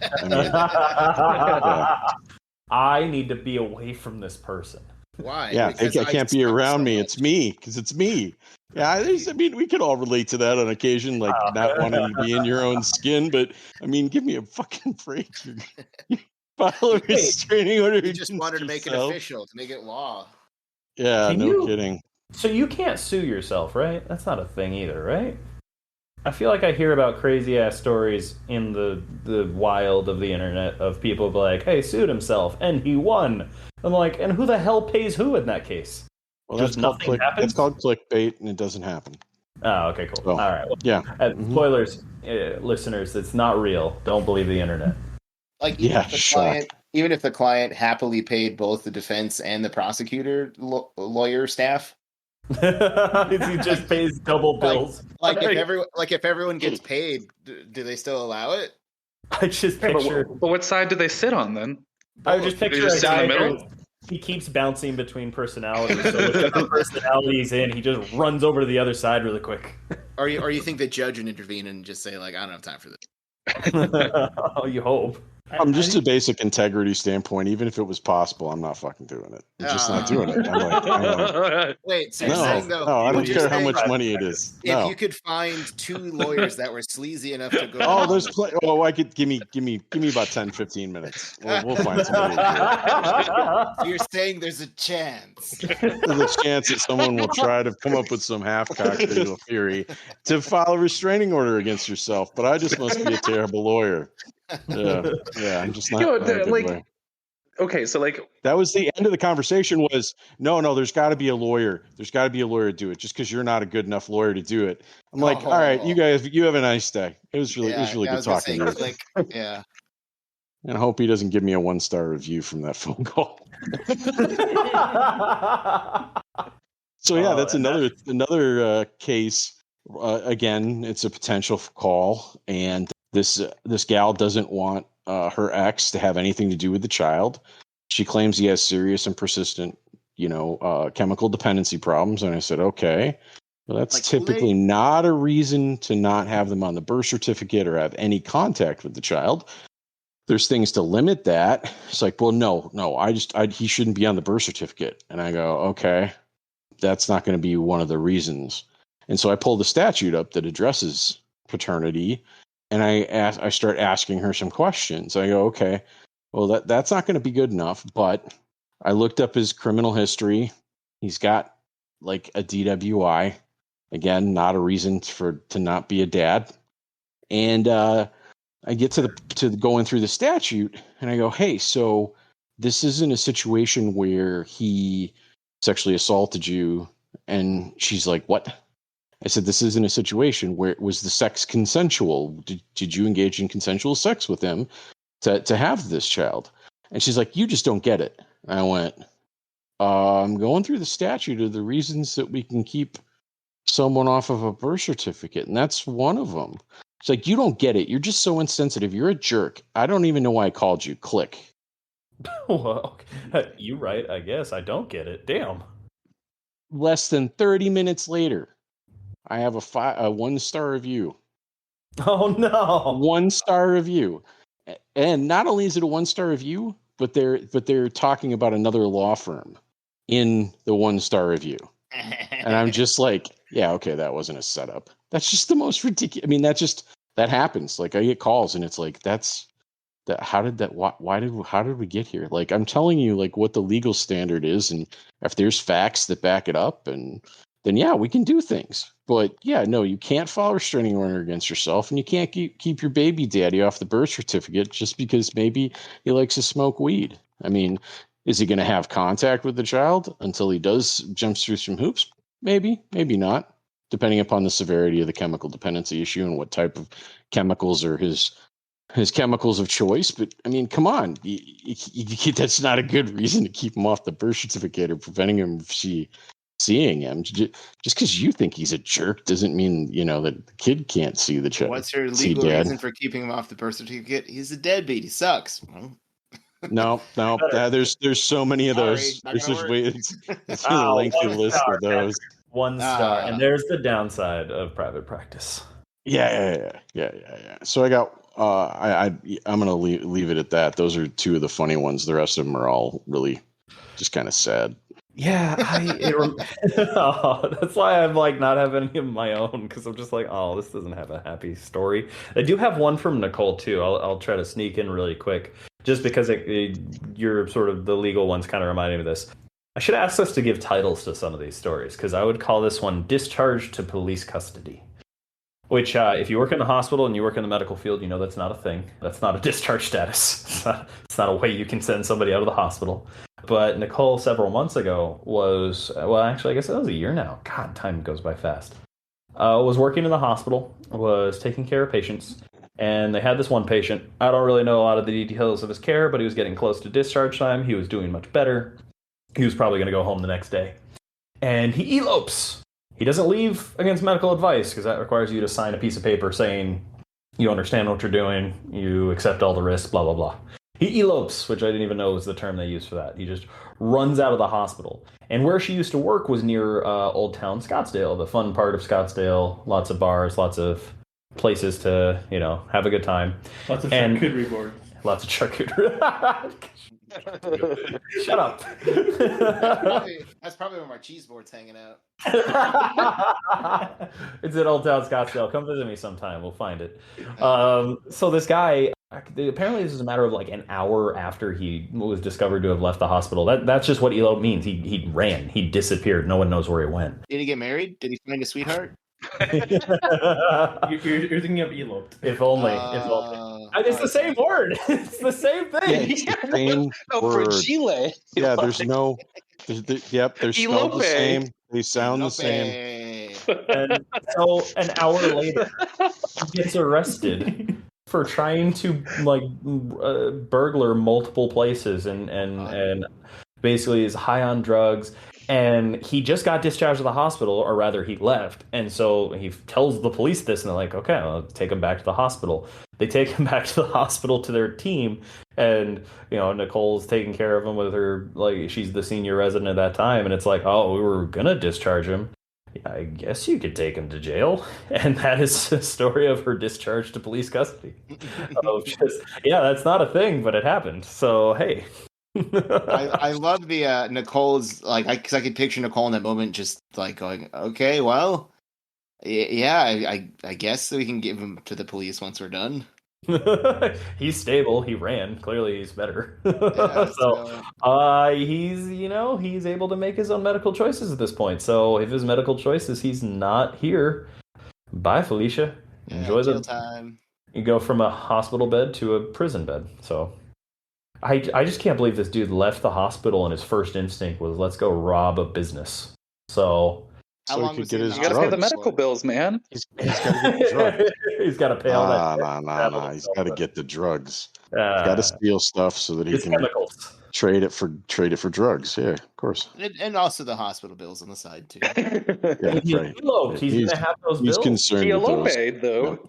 S7: I need to be away from this person.
S3: Why?
S5: Yeah, I can't be around me. It's me, because it's me. Yeah, we could all relate to that on occasion, like not wanting to be in your own skin. But I mean, give me a fucking break. File a restraining order.
S3: You just wanted to make it official, to make it law.
S5: Yeah, no kidding.
S7: So you can't sue yourself, right? That's not a thing either, right? I feel like I hear about crazy ass stories in the wild of the internet of people like, "Hey, sued himself and he won." I'm like, and who the hell pays who in that case?
S5: Well, that's called clickbait, and it doesn't happen.
S7: Oh, okay, cool.
S5: So,
S7: all right. Well,
S5: yeah.
S7: Spoilers, listeners. It's not real. Don't believe the internet.
S3: Like, even if the client happily paid both the defense and the prosecutor lawyer staff.
S7: He just pays double bills.
S3: If everyone gets paid, do they still allow it?
S7: I just picture.
S2: But what side do they sit on then?
S7: I would just picture a guy
S2: in the middle.
S7: He keeps bouncing between personalities. So whichever personality he's in, he just runs over to the other side really quick.
S3: Or you think the judge would intervene and just say, like, I don't have time for this?
S7: Oh, you hope.
S5: I'm just a basic integrity standpoint. Even if it was possible, I'm not fucking doing it. I'm just not doing it. I'm like,
S3: wait, so you're saying, though,
S5: I don't care how much money it is.
S3: If you could find 2 lawyers that were sleazy enough to go,
S5: I could give me about 10, 15 minutes. We'll find somebody.
S3: You're saying there's a chance.
S5: There's a chance that someone will try to come up with some half-cocked legal theory to file a restraining order against yourself, but I just must be a terrible lawyer. Yeah, I'm just not.
S2: Okay, so like
S5: that was the end of the conversation. Was no, there's got to be a lawyer. There's got to be a lawyer to do it. Just because you're not a good enough lawyer to do it, I'm like, all right, you guys, you have a nice day. It was really good talking to you.
S3: Yeah,
S5: and I hope he doesn't give me a 1-star review from that phone call. So yeah, that's another case. Again, it's a potential call, and this gal doesn't want her ex to have anything to do with the child. She claims he has serious and persistent, chemical dependency problems. And I said, okay, well, that's typically not a reason to not have them on the birth certificate or have any contact with the child. There's things to limit that. It's like, well, no, he shouldn't be on the birth certificate. And I go, okay, that's not going to be one of the reasons. And so I pulled the statute up that addresses paternity. And I start asking her some questions. I go, okay, well, that's not going to be good enough. But I looked up his criminal history. He's got like a DWI. Again, not a reason to not be a dad. And I get to going through the statute, and I go, hey, so this isn't a situation where he sexually assaulted you. And she's like, what? I said, this isn't a situation where it was the sex consensual. Did you engage in consensual sex with him to have this child? And she's like, you just don't get it. And I went, I'm going through the statute of the reasons that we can keep someone off of a birth certificate, and that's one of them. It's like, you don't get it. You're just so insensitive. You're a jerk. I don't even know why I called you. Click.
S7: Well, you right, I guess. I don't get it. Damn.
S5: Less than 30 minutes later, I have a 1-star review.
S7: Oh, no.
S5: 1-star review. And not only is it a 1-star review, but they're talking about another law firm in the 1-star review. And I'm just like, yeah, okay, that wasn't a setup. That's just the most ridiculous. I mean, that happens. Like, I get calls and it's like, how did we get here? Like, I'm telling you, like, what the legal standard is, and if there's facts that back it up, and then yeah, we can do things. But yeah, no, you can't file a restraining order against yourself, and you can't keep your baby daddy off the birth certificate just because maybe he likes to smoke weed. I mean, is he going to have contact with the child until he does jump through some hoops? Maybe, maybe not, depending upon the severity of the chemical dependency issue and what type of chemicals are his chemicals of choice. But I mean, come on, that's not a good reason to keep him off the birth certificate or preventing him from seeing him. Just because you think he's a jerk doesn't mean, that the kid can't see the child.
S3: What's your legal reason for keeping him off the birth certificate? He's a deadbeat. He sucks.
S5: No. There's so many of those. There's just it's a lengthy list of those.
S7: 1 star, and there's the downside of private practice.
S5: Yeah. So I got. I'm gonna leave it at that. Those are 2 of the funny ones. The rest of them are all really just kind of sad.
S7: Yeah, that's why I'm like not having any of my own, because I'm just like, oh, this doesn't have a happy story. I do have one from Nicole too. I'll try to sneak in really quick, just because you're sort of the legal ones kind of reminding me of this. I should ask us to give titles to some of these stories, because I would call this one "Discharge to Police Custody." Which, if you work in the hospital and you work in the medical field, that's not a thing. That's not a discharge status. It's not a way you can send somebody out of the hospital. But Nicole, several months ago, actually, I guess that was a year now. God, time goes by fast. Was working in the hospital, was taking care of patients, and they had this one patient. I don't really know a lot of the details of his care, but he was getting close to discharge time. He was doing much better. He was probably going to go home the next day. And he elopes. He doesn't leave against medical advice, because that requires you to sign a piece of paper saying you understand what you're doing, you accept all the risks, blah, blah, blah. He elopes, which I didn't even know was the term they used for that. He just runs out of the hospital. And where she used to work was near Old Town Scottsdale, the fun part of Scottsdale. Lots of bars, lots of places to, have a good time.
S6: Lots of charcuterie boards.
S7: Lots of charcuterie. Shut up.
S3: That's probably where my cheese board's hanging out.
S7: It's at Old Town Scottsdale. Come visit me sometime. We'll find it. So this guy, apparently this is a matter of like an hour after he was discovered to have left the hospital. That's just what elope means. He ran. He disappeared. No one knows where he went.
S3: Did he get married? Did he find a sweetheart?
S6: You're thinking of eloped.
S7: If only. It's the same word. It's the same thing.
S5: Yeah, it's the same word.
S2: For Chile.
S5: Yeah, there's no. Yep, they're spelled the same. They sound the same.
S7: And so an hour later, he gets arrested for trying to burglar multiple places and basically is high on drugs. And he just got discharged to the hospital, or rather he left. And so he tells the police this, and they're like, okay, I'll take him back to the hospital. They take him back to the hospital to their team. And, Nicole's taking care of him with her, she's the senior resident at that time. And it's like, oh, we were going to discharge him. I guess you could take him to jail. And that is the story of her discharge to police custody. That's not a thing, but it happened. So, hey.
S3: I love the Nicole's because I could picture Nicole in that moment just going, okay, well, yeah, I guess we can give him to the police once we're done.
S7: He's stable. He ran. Clearly, he's better.
S3: Yeah,
S7: he's able to make his own medical choices at this point. So if his medical choice is he's not here, bye, Felicia. Enjoy the
S3: time.
S7: You go from a hospital bed to a prison bed. So I just can't believe this dude left the hospital and his first instinct was let's go rob a business. So
S5: he could get his drugs.
S2: You gotta pay the medical bills, man.
S5: He's got to get the drugs.
S7: He's got to pay all that.
S5: Nah. He's got to get the drugs. He's got to steal stuff so that he can trade it for drugs. Yeah, of course.
S3: And also the hospital bills on the side too.
S7: Yeah, right. He's gonna have those bills.
S5: He's concerned
S2: he
S5: with those.
S2: paid though.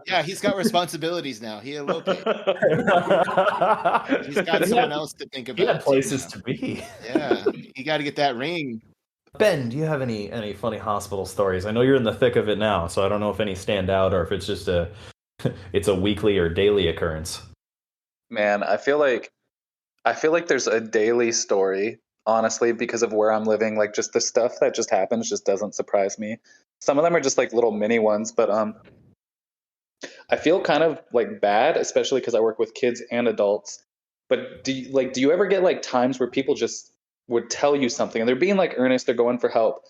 S3: Yeah, he's got responsibilities now. He low paid. He's got someone else to think about.
S7: He had places to be.
S3: Yeah, you got to get that ring.
S7: Ben, do you have any funny hospital stories? I know you're in the thick of it now, so I don't know if any stand out or if it's just it's a weekly or daily occurrence.
S2: Man, I feel like there's a daily story, honestly, because of where I'm living. Like, just the stuff that just happens just doesn't surprise me. Some of them are just like little mini ones, but I feel kind of like bad, especially because I work with kids and adults. But do you ever get like times where people just would tell you something and they're being like earnest, they're going for help,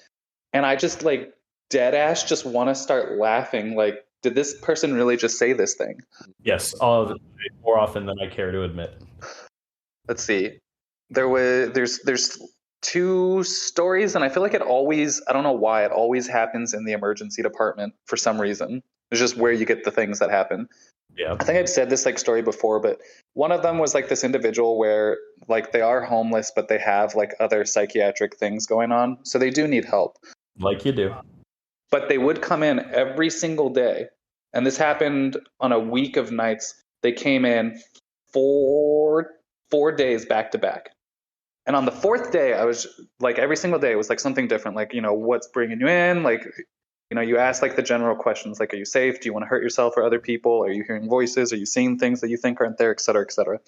S2: and I just like dead ass just want to start laughing, like, did this person really just say this thing?
S7: Yes, more often than I care to admit.
S2: Let's see. There's two stories, and I feel like it always, I don't know why, it always happens in the emergency department for some reason. It's just where you get the things that happen.
S7: Yeah.
S2: I think I've said this like story before, but one of them was like this individual where like they are homeless, but they have like other psychiatric things going on. So they do need help.
S7: Like you do.
S2: But they would come in every single day. And this happened on a week of nights. They came in four days back to back. And on the fourth day, I was like, every single day it was like something different. Like, what's bringing you in? Like, you ask like the general questions, like, are you safe? Do you want to hurt yourself or other people? Are you hearing voices? Are you seeing things that you think aren't there, et cetera, et cetera?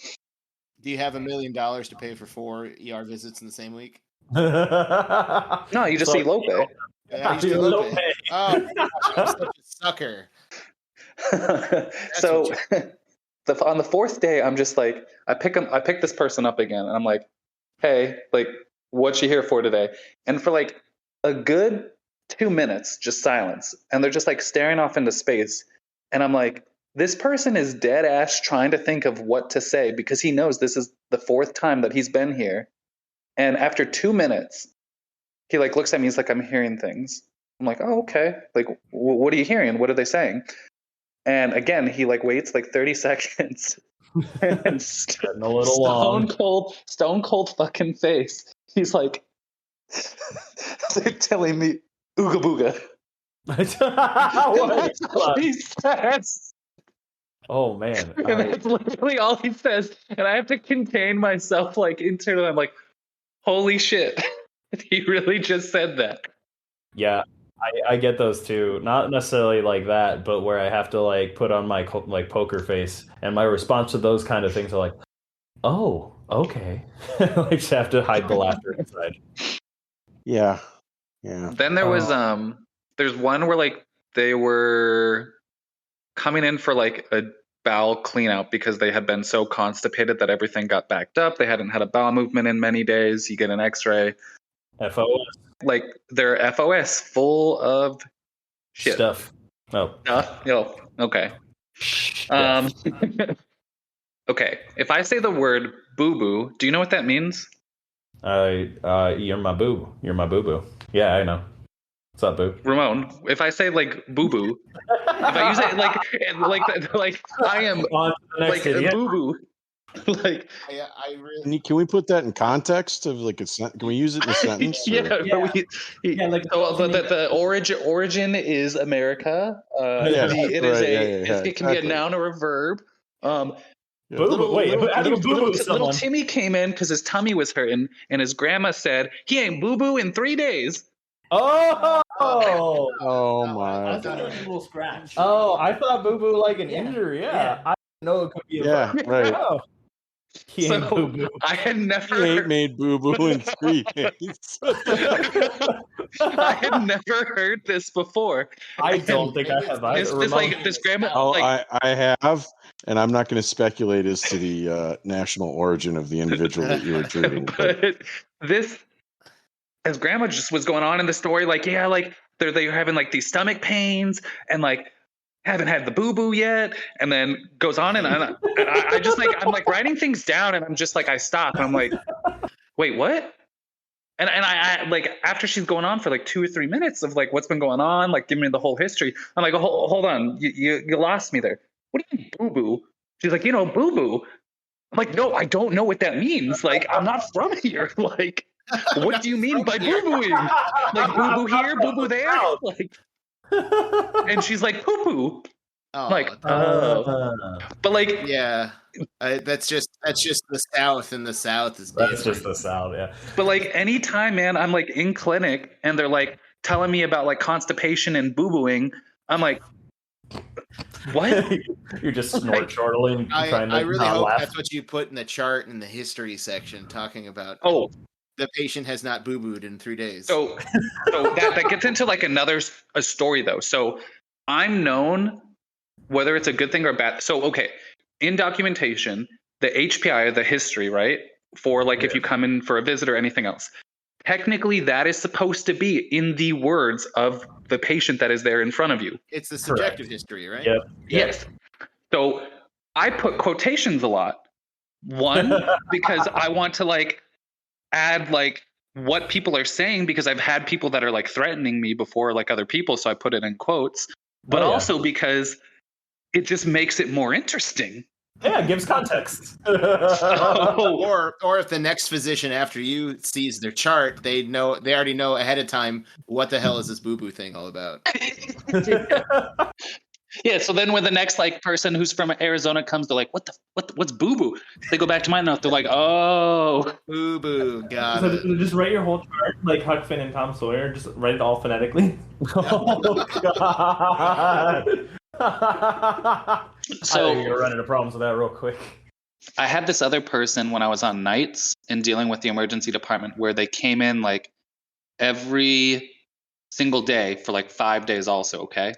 S3: Do you have $1 million to pay for 4 ER visits in the same week?
S2: No, you just see low pay.
S3: Yeah, you just low pay. Oh, gosh, I'm such a sucker.
S2: So on the fourth day, I'm just like, I pick this person up again, and I'm like, hey, like, what you here for today? And for like a good 2 minutes, just silence. And they're just like staring off into space. And I'm like, this person is dead ass trying to think of what to say because he knows this is the fourth time that he's been here. And after 2 minutes, he like looks at me. He's like, I'm hearing things. I'm like, oh, okay. Like, what are you hearing? What are they saying? And again, he like waits like 30 seconds and stone cold fucking face. He's like, they're telling me ooga booga. That's all he says.
S7: Oh man.
S2: And that's literally all he says. And I have to contain myself like internally. I'm like, holy shit. He really just said that.
S7: Yeah. I get those too. Not necessarily like that, but where I have to like put on my like poker face, and my response to those kind of things are like, "Oh, okay." I just have to hide the laughter inside.
S5: Yeah.
S2: Then there was there's one where like they were coming in for like a bowel clean out because they had been so constipated that everything got backed up. They hadn't had a bowel movement in many days. You get an X-ray.
S7: FOS.
S2: Like their FOS full of shit.
S7: Stuff. Oh.
S2: Okay. Okay. If I say the word boo-boo, do you know what that means?
S7: You're my boo. You're my boo-boo. Yeah, I know. What's up, boo?
S2: Ramon, if I say like boo-boo, if I use it like I am like a boo-boo. Like,
S3: I really.
S5: Can we put that in context of like can we use it in a sentence?
S2: Yeah. The origin is America. It can be a noun or a verb. Little Timmy came in because his tummy was hurting, and his grandma said he ain't boo-boo in 3 days.
S5: Oh
S6: I
S5: my!
S6: thought it was a little scratch.
S7: Oh, I thought boo-boo like an injury. Yeah. I didn't know it could be a verb.
S5: Right.
S7: Oh. He ain't boo-boo.
S2: I had never
S5: He ain't made boo-boo in 3 days.
S2: I had never heard this before.
S7: I don't think I have.
S2: This grandma.
S5: I have, and I'm not going to speculate as to the national origin of the individual that you're treating.
S2: But this grandma just was going on in the story, like, yeah, like they're having like these stomach pains and like haven't had the boo-boo yet, and then goes on and I just like, I'm like writing things down and I'm just like, I stop and I'm like, wait, what? And I like, after she's going on for like 2 or 3 minutes of like what's been going on, like giving me the whole history, I'm like, hold on, you lost me there. What do you mean boo-boo? She's like, boo-boo. I'm like, no, I don't know what that means. Like, I'm not from here. Like, what do you mean by boo-booing? Like, boo-boo here, boo-boo there? Like, and she's like, poo-poo. Like, but like,
S3: yeah, that's just the South, and the South is
S7: that's just the South, yeah.
S2: But like, anytime, man, I'm like in clinic and they're like telling me about like constipation and boo-booing, I'm like, what?
S7: You're just snort chortling.
S3: I really hope that's what you put in the chart in the history section, talking about the patient has not boo-booed in 3 days.
S2: So that gets into like a story though. So I'm known, whether it's a good thing or bad. So okay, in documentation, the HPI, the history, right? For like if you come in for a visit or anything else, technically that is supposed to be in the words of the patient that is there in front of you.
S3: It's the subjective history, right?
S7: Yep.
S2: Yes. So I put quotations a lot. One, because I want to like add like what people are saying, because I've had people that are like threatening me before, like other people, so I put it in quotes. But also because it just makes it more interesting.
S7: Yeah, it gives context.
S3: Or if the next physician after you sees their chart, they already know ahead of time what the hell is this boo-boo thing all about.
S2: Yeah, so then when the next like person who's from Arizona comes, they're like, what's boo-boo? They go back to my note, they're like, oh,
S3: boo-boo, got it.
S6: So just write your whole chart like Huck Finn and Tom Sawyer, just write it all phonetically. Oh god.
S2: So
S7: you're running into problems with that real quick.
S2: I had this other person when I was on nights and dealing with the emergency department where they came in like every single day for like 5 days also, okay?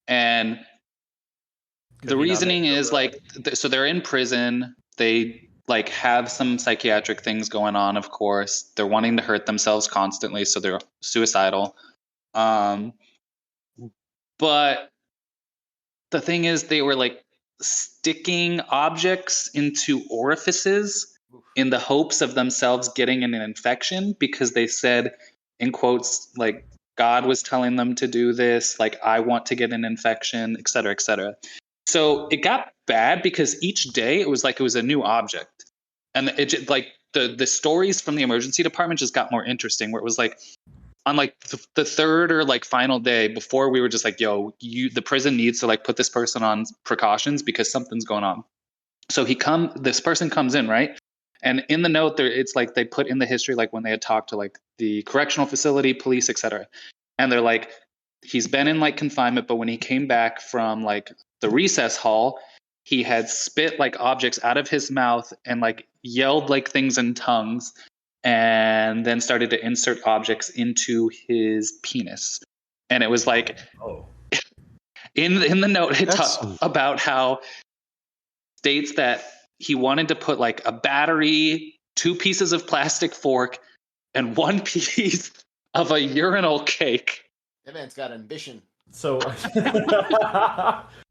S2: And the reasoning is like, so they're in prison. They like have some psychiatric things going on, of course. They're wanting to hurt themselves constantly, so they're suicidal. But the thing is, they were like sticking objects into orifices in the hopes of themselves getting an infection, because they said, in quotes, like, God was telling them to do this, like, I want to get an infection, et cetera, et cetera. So it got bad because each day it was a new object. And it just, like the stories from the emergency department just got more interesting, where it was like on like the third or like final day, before we were just like, yo, the prison needs to like put this person on precautions because something's going on. So this person comes in, right? And in the note there, it's like they put in the history, like when they had talked to like the correctional facility, police, etc. And they're like, he's been in like confinement, but when he came back from like the recess hall, he had spit like objects out of his mouth and like yelled like things in tongues, and then started to insert objects into his penis. And it was like, in the note, it talks about how states that he wanted to put like a battery, 2 pieces of plastic fork, and 1 piece of a urinal cake.
S3: That man's got ambition.
S7: So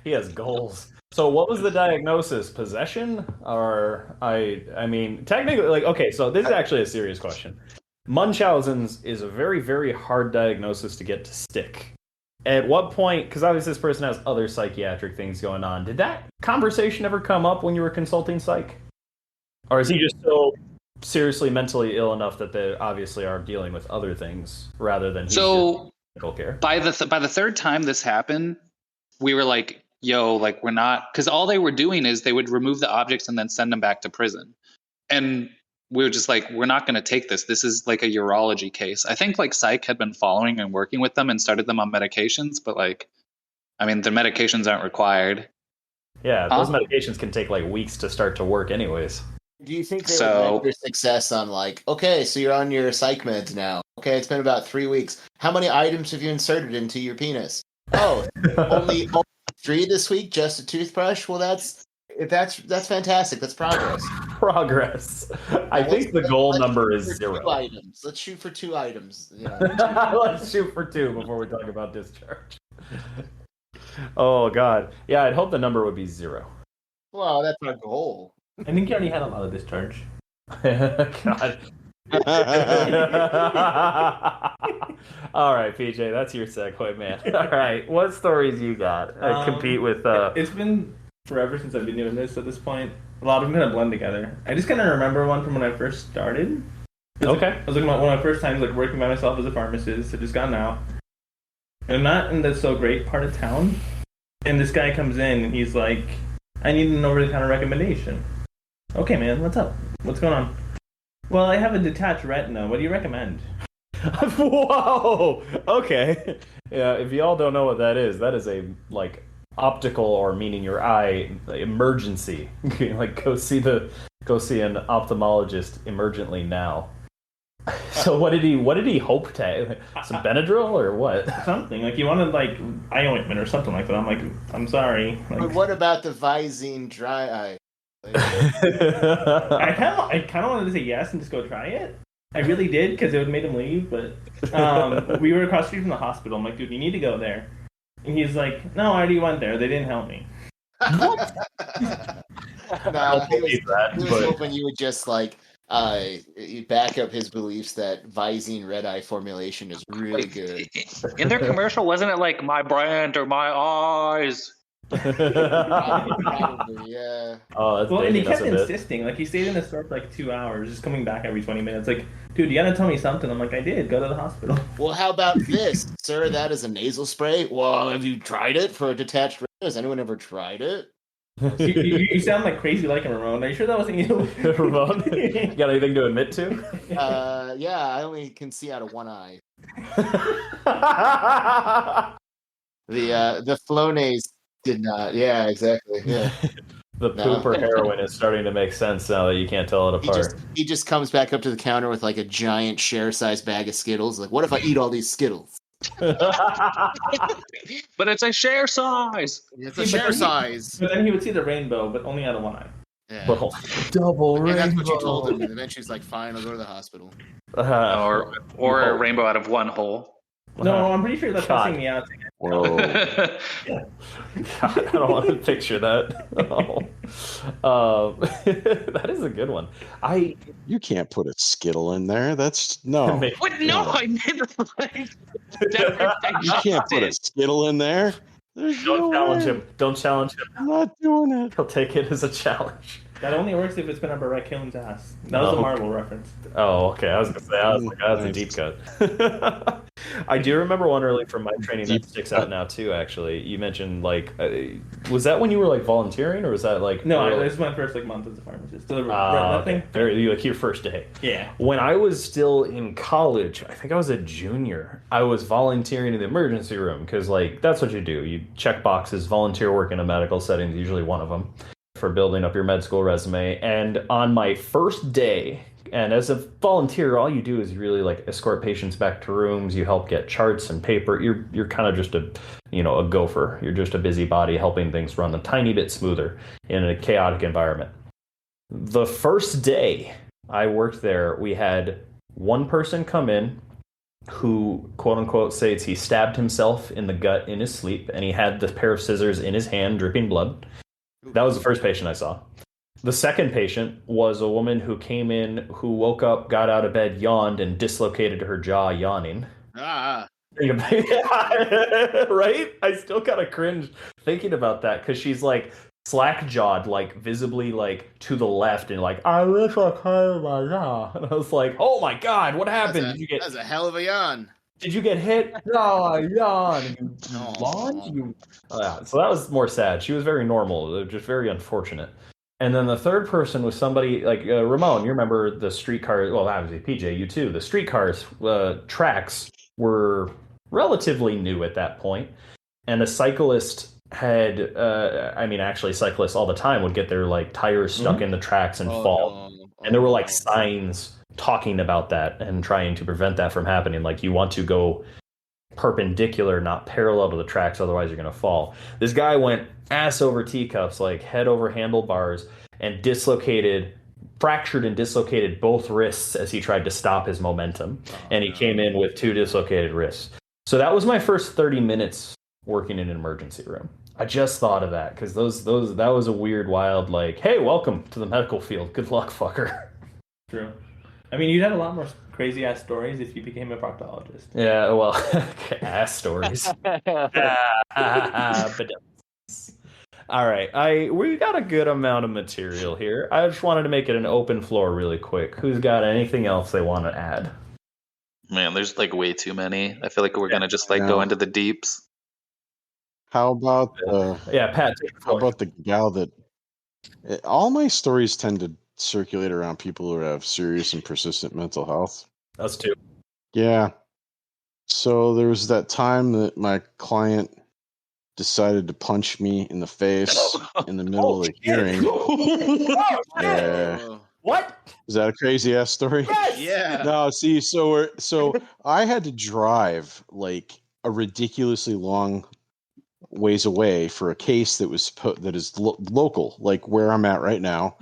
S7: he has goals. So what was the diagnosis? Possession? Or I mean, technically, like, okay, so this is actually a serious question. Munchausen's is a very, very hard diagnosis to get to stick. At what point, because obviously this person has other psychiatric things going on, did that conversation ever come up when you were consulting psych? Or is he just so seriously mentally ill enough that they obviously are dealing with other things rather than medical care?
S2: By the third time this happened, we were like, yo, like, we're not, because all they were doing is they would remove the objects and then send them back to prison. And we were just like, we're not going to take this. This is like a urology case. I think like psych had been following and working with them and started them on medications, but like, I mean, the medications aren't required.
S7: Yeah, those medications can take like weeks to start to work anyways.
S3: Do you think they would measure success on like, okay, so you're on your psych meds now, Okay, it's been about 3 weeks. How many items have you inserted into your penis? Oh, only 3 this week, just a toothbrush? Well, that's fantastic. That's progress.
S7: Progress. I think the goal number is 0.
S3: 2 items. Let's shoot for 2 items.
S7: Let's shoot for 2 before we talk about discharge. Oh, God. Yeah, I'd hope the number would be 0.
S3: Well, that's our goal.
S6: I think you already had a lot of discharge.
S7: God. All right, PJ, that's your segue, man. All right, what stories you got? Compete with.
S6: It's been forever since I've been doing this at this point. A lot of them kind of blend together. I just kind of remember one from when I first started.
S7: Okay.
S6: I was looking at one of my first times, like working by myself as a pharmacist. I just gotten out, and I'm not in the so great part of town. And this guy comes in, and he's like, "I need an over-the-counter recommendation." Okay, man, what's up? What's going on? Well, I have a detached retina. What do you recommend?
S7: Whoa! Okay. Yeah, if y'all don't know what that is a like optical, or meaning your eye, emergency. Like go see an ophthalmologist emergently now. So what did he hope to? Some Benadryl or what?
S6: Something like you wanted like eye ointment or something like that. I'm like, I'm sorry. Like,
S3: but what about the Visine dry eye?
S6: I kind of wanted to say yes and just go try it. I really did, because it would make him leave. But we were across the street from the hospital. I'm like, dude, you need to go there. And he's like, no, I already went there. They didn't help me.
S3: No, he was hoping you would just like back up his beliefs that Visine red eye formulation is really good.
S2: In their commercial, wasn't it like my brand or my eyes?
S3: Probably, yeah.
S7: Oh, that's
S6: well, and he kept insisting. Like, he stayed in the store for like 2 hours, just coming back every 20 minutes. Like, dude, you gotta tell me something. I'm like, I did. Go to the hospital.
S3: Well, how about this, sir? That is a nasal spray. Well, have you tried it for a detached retina? Has anyone ever tried it?
S6: You sound like crazy like a Ramon. Are you sure that wasn't you?
S7: Ramon? You got anything to admit to?
S3: Yeah, I only can see out of one eye. The Flonase did not. Yeah, exactly. Yeah.
S7: The poop or heroin is starting to make sense now that you can't tell it apart.
S3: He just comes back up to the counter with like a giant share-sized bag of Skittles. Like, what if I eat all these Skittles?
S2: But it's a share size.
S3: It's a share size.
S6: But then he would see the rainbow, but only out of one eye.
S3: Yeah.
S7: Well, double rainbow.
S3: And that's what you told him. And then she's like, fine, I'll go to the hospital.
S2: Or a rainbow out of one hole.
S6: No, I'm pretty sure that's cussing me out.
S5: Whoa.
S7: God, I don't want to picture that. That is a good one.
S5: You can't put a Skittle in there. That's no.
S2: What? No, I never.
S5: You can't put a Skittle in there.
S7: Don't challenge him. Don't challenge him.
S5: I'm not doing it.
S7: He'll take it as a challenge.
S6: That only works if it's been up a raccoon's ass. That was a Marvel reference.
S7: Oh, okay. I was gonna say that's a deep cut. I do remember one early from my training that sticks out now too. Actually, you mentioned like, was that when you were like volunteering, or was that like?
S6: No, this is my first like month as a pharmacist. So
S7: okay. Very like your first day.
S6: Yeah.
S7: When I was still in college, I think I was a junior. I was volunteering in the emergency room because like that's what you do. You check boxes. Volunteer work in a medical setting is usually one of them for building up your med school resume. And on my first day, and as a volunteer, all you do is really like escort patients back to rooms. You help get charts and paper. You're kind of just a gopher. You're just a busybody helping things run a tiny bit smoother in a chaotic environment. The first day I worked there, we had one person come in who, quote unquote, states he stabbed himself in the gut in his sleep, and he had the pair of scissors in his hand dripping blood. That was the first patient I saw. The second patient was a woman who came in, who woke up, got out of bed, yawned, and dislocated her jaw yawning.
S3: Ah.
S7: Right? I still kind of cringe thinking about that because she's like slack-jawed, like visibly like to the left, and like, I wish I could my jaw. And I was like, oh my God, what happened?
S3: That's a hell of a yawn.
S7: Did you get hit? No, I yawned. So that was more sad. She was very normal, just very unfortunate. And then the third person was somebody like Ramon. You remember the streetcar? Well, obviously PJ, you too. The streetcars tracks were relatively new at that point, and a cyclist had. Actually, cyclists all the time would get their like tires stuck in the tracks and fall.
S3: No.
S7: And there were like signs talking about that and trying to prevent that from happening. Like, you want to go perpendicular, not parallel to the tracks, otherwise you're going to fall. This guy went ass over teacups, like head over handlebars, and fractured and dislocated both wrists as he tried to stop his momentum. And he came in with 2 dislocated wrists. So that was my first 30 minutes working in an emergency room. I just thought of that because that was a weird, wild, like, hey, welcome to the medical field. Good luck, fucker.
S6: True. I mean, you'd have a lot more crazy ass stories if you became a proctologist.
S7: Yeah, well, ass stories. But all right, we got a good amount of material here. I just wanted to make it an open floor really quick. Who's got anything else they want to add?
S2: Man, there's like way too many. I feel like we're gonna just like go into the deeps.
S5: How about
S7: Pat?
S5: How about the gal that? All my stories tend to circulate around people who have serious and persistent mental health.
S7: Us too.
S5: Yeah. So there was that time that my client decided to punch me in the face in the middle of the hearing.
S7: What?
S5: Is that a crazy ass story?
S6: Yes!
S3: Yeah.
S5: No, see, so I had to drive like a ridiculously long ways away for a case that is local, like where I'm at right now,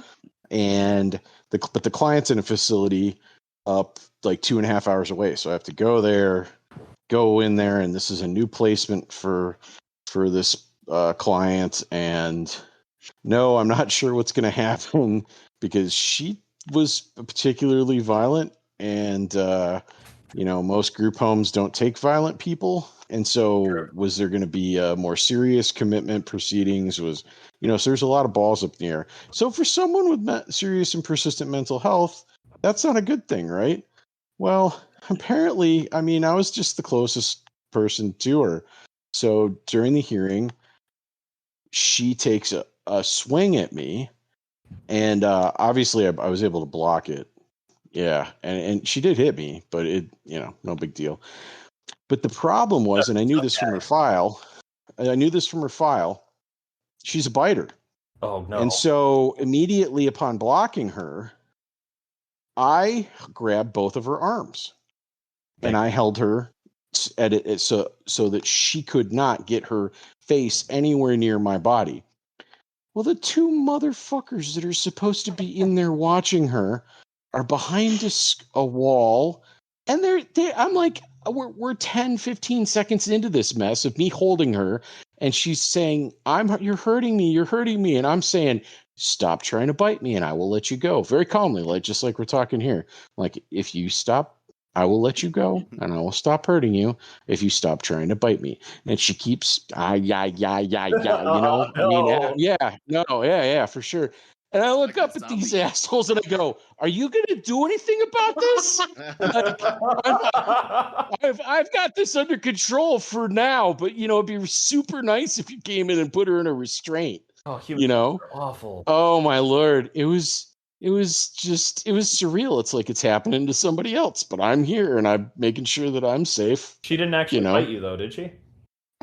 S5: and but the client's in a facility up like 2.5 hours away, so I have to go in there, and this is a new placement for this client, and no, I'm not sure what's going to happen because she was particularly violent, and most group homes don't take violent people. And so was there going to be more serious commitment proceedings? So there's a lot of balls up in the air. So for someone with serious and persistent mental health, that's not a good thing, right? Well, apparently, I mean, I was just the closest person to her. So during the hearing, she takes a swing at me, and obviously I was able to block it. Yeah, and she did hit me, but it, no big deal. But the problem was, and I knew this from her file, she's a biter.
S7: Oh, no.
S5: And so immediately upon blocking her, I grabbed both of her arms and I held her at it so that she could not get her face anywhere near my body. Well, the 2 motherfuckers that are supposed to be in there watching her are behind a wall, and I'm like, we're 10, 15 seconds into this mess of me holding her, and she's saying, you're hurting me. And I'm saying, stop trying to bite me and I will let you go. Very calmly, just like we're talking here. Like, if you stop, I will let you go and I will stop hurting you if you stop trying to bite me. And she keeps, yeah, for sure. And I look up at these assholes and I go, are you going to do anything about this? I've got this under control for now, but, it'd be super nice if you came in and put her in a restraint.
S7: Oh, awful.
S5: Oh, my Lord. It was surreal. It's like it's happening to somebody else, but I'm here and I'm making sure that I'm safe.
S7: She didn't actually bite you, though, did she?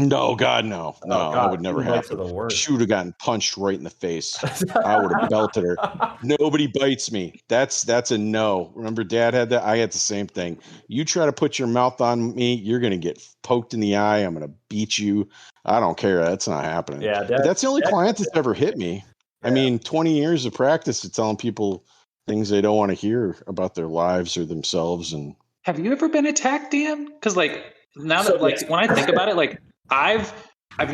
S5: No, God, no. No,
S7: God,
S5: that would never happen. She would have gotten punched right in the face. I would have belted her. Nobody bites me. That's a no. Remember, Dad had that? I had the same thing. You try to put your mouth on me, you're going to get poked in the eye. I'm going to beat you. I don't care. That's not happening.
S7: Yeah,
S5: but that's the only client that's ever hit me. Yeah. I mean, 20 years of practice of telling people things they don't want to hear about their lives or themselves. And
S2: have you ever been attacked, Dan? Because when I think about it, I've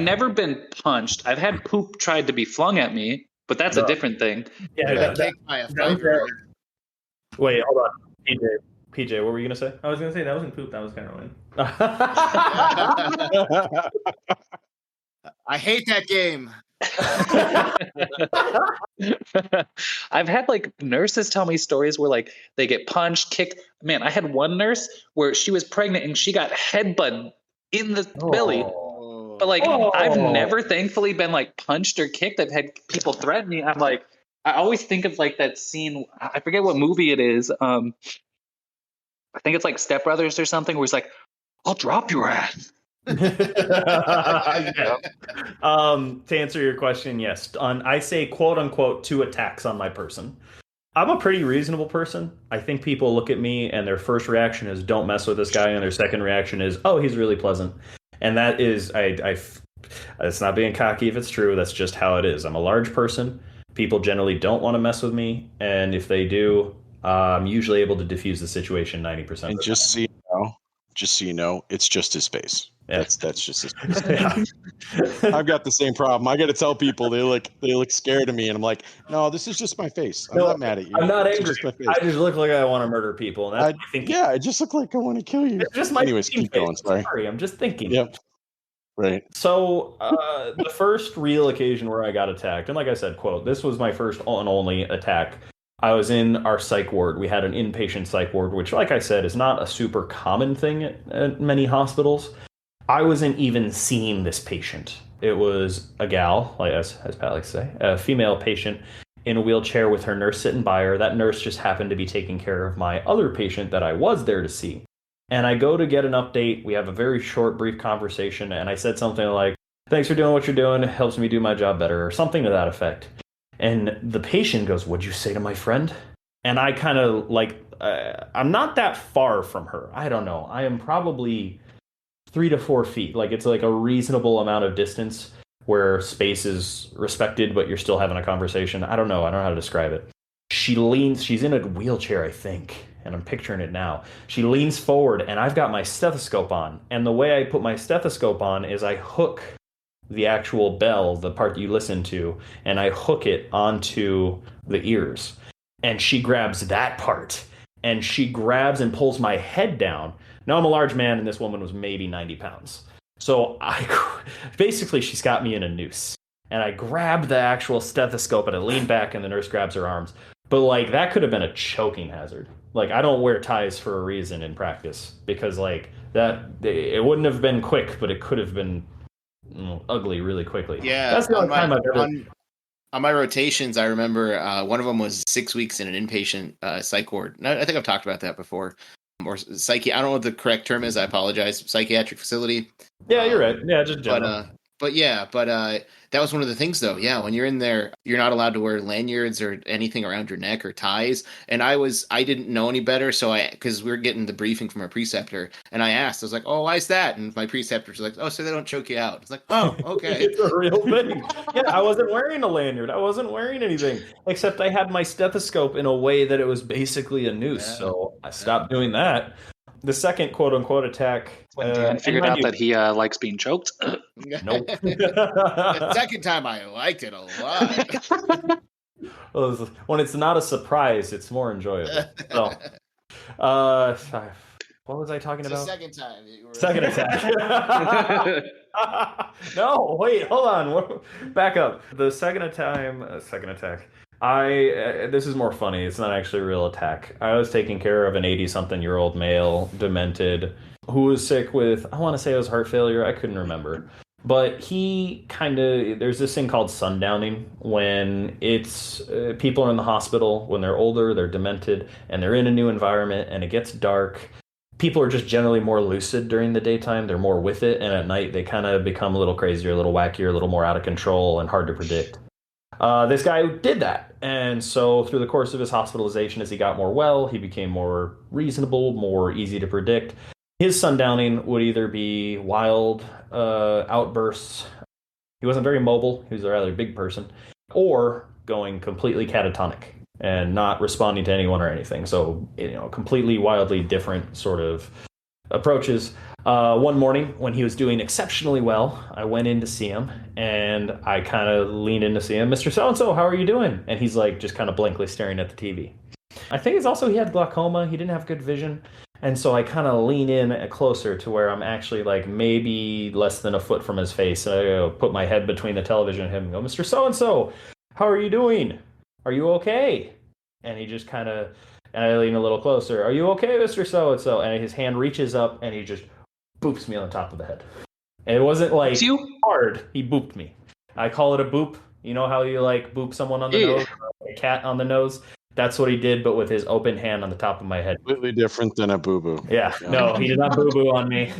S2: never been punched. I've had poop tried to be flung at me, but that's a different thing.
S3: Yeah, by a 5-year-old.
S7: Wait, hold on. PJ, what were you gonna say?
S6: I was gonna say that wasn't poop, that was heroin.
S3: I hate that game.
S2: I've had nurses tell me stories where they get punched, kicked. Man, I had one nurse where she was pregnant and she got headbutted in the belly. But I've never thankfully been punched or kicked. I've had people threaten me. I'm I always think of that scene. I forget what movie it is. I think it's Step Brothers or something where he's I'll drop your ass.
S7: Yeah. To answer your question, yes. I say quote unquote 2 attacks on my person. I'm a pretty reasonable person. I think people look at me and their first reaction is don't mess with this guy, and their second reaction is, oh, he's really pleasant. And that is, it's not being cocky if it's true. That's just how it is. I'm a large person. People generally don't want to mess with me, and if they do, I'm usually able to diffuse the situation 90% of the time.
S5: Just so you know, it's just his face.
S7: Yeah.
S5: That's just his face. Yeah. I've got the same problem. I got to tell people they look scared of me, and I'm like, no, this is just my face. I'm not mad at you.
S7: I'm not angry.
S5: Just my face.
S7: I just look like I want to murder people, and that's
S5: I just look like I want to kill you.
S7: It's just my
S5: Anyways, keep going.
S7: Sorry, I'm just thinking.
S5: Yep. Right.
S7: So the first real occasion where I got attacked, and like I said, quote, this was my first and only attack. I was in our psych ward. We had an inpatient psych ward, which, like I said, is not a super common thing at many hospitals. I wasn't even seeing this patient. It was a gal, like as Pat likes to say, a female patient in a wheelchair with her nurse sitting by her. That nurse just happened to be taking care of my other patient that I was there to see. And I go to get an update. We have a very short, brief conversation, and I said something like, thanks for doing what you're doing. It helps me do my job better, or something to that effect. And the patient goes, what'd you say to my friend? And I kind of I'm not that far from her. I don't know. I am probably 3 to 4 feet. Like, it's like a reasonable amount of distance where space is respected, but you're still having a conversation. I don't know. I don't know how to describe it. She's in a wheelchair, I think, and I'm picturing it now. She leans forward, and I've got my stethoscope on. And the way I put my stethoscope on is I hook the actual bell, the part that you listen to, and I hook it onto the ears. And she grabs that part, and she grabs and pulls my head down. Now, I'm a large man, and this woman was maybe 90 pounds. So basically, she's got me in a noose. And I grab the actual stethoscope, and I lean back, and the nurse grabs her arms. But, like, that could have been a choking hazard. Like, I don't wear ties for a reason in practice, because, like, it wouldn't have been quick, but it could have been ugly really quickly.
S3: Yeah,
S7: that's the only time I've ever.
S3: On my rotations, I remember one of them was 6 weeks in an inpatient psych ward. I think I've talked about that before. Or I don't know what the correct term is. I apologize. Psychiatric facility.
S7: Yeah, you're right. Yeah, just general.
S3: But that was one of the things, though. Yeah, when you're in there, you're not allowed to wear lanyards or anything around your neck or ties. And I didn't know any better, because we were getting the briefing from our preceptor, and I asked, I was like, "Oh, why is that?" And my preceptor was like, "Oh, so they don't choke you out." It's like, "Oh, okay."
S7: It's a real thing. Yeah, I wasn't wearing a lanyard. I wasn't wearing anything, except I had my stethoscope in a way that it was basically a noose. Yeah. So I stopped doing that. The second quote-unquote attack...
S2: When Dan figured out that he likes being choked?
S7: Nope.
S3: The second time I liked it a lot.
S7: Well, when it's not a surprise, it's more enjoyable. So, what was I talking about?
S3: The second time.
S7: Second attack. No, wait, hold on. Back up. The second attack. This is more funny. It's not actually a real attack. I was taking care of an 80-something-year-old male, demented, who was sick with, I want to say it was heart failure. I couldn't remember. But there's this thing called sundowning, when it's people are in the hospital, when they're older, they're demented, and they're in a new environment, and it gets dark. People are just generally more lucid during the daytime. They're more with it, and at night they kind of become a little crazier, a little wackier, a little more out of control, and hard to predict. This guy did that, and so through the course of his hospitalization, as he got more well, he became more reasonable, more easy to predict. His sundowning would either be wild outbursts. He wasn't very mobile. He was a rather big person. Or going completely catatonic and not responding to anyone or anything. So, completely wildly different sort of approaches. One morning when he was doing exceptionally well, I went in to see him, and I kind of leaned in to see him. Mr. So-and-so, how are you doing? And he's like just kind of blankly staring at the TV. I think it's also he had glaucoma. He didn't have good vision. And so I kind of lean in closer to where I'm actually like maybe less than a foot from his face. I put my head between the television and him and go, Mr. So-and-so, how are you doing? Are you okay? And he just kind of, and I lean a little closer. Are you okay, Mr. So-and-so? And his hand reaches up and he just boops me on the top of the head. And it wasn't like hard. He booped me. I call it a boop. You know how you like boop someone on the nose, or a cat on the nose? That's what he did, but with his open hand on the top of my head.
S5: Completely different than a boo-boo.
S7: Yeah, no, he did not boo-boo on me.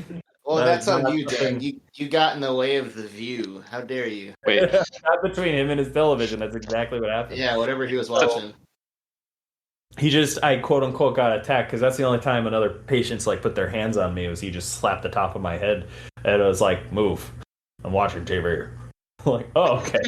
S3: Well, that's on you, Dan. You got in the way of the view. How dare you?
S2: Wait.
S7: Not between him and his television. That's exactly what happened.
S3: Yeah, whatever he was watching.
S7: I quote unquote got attacked because that's the only time another patient's like put their hands on me was he just slapped the top of my head and I was like, move. I'm watching TV. I'm like, oh, okay.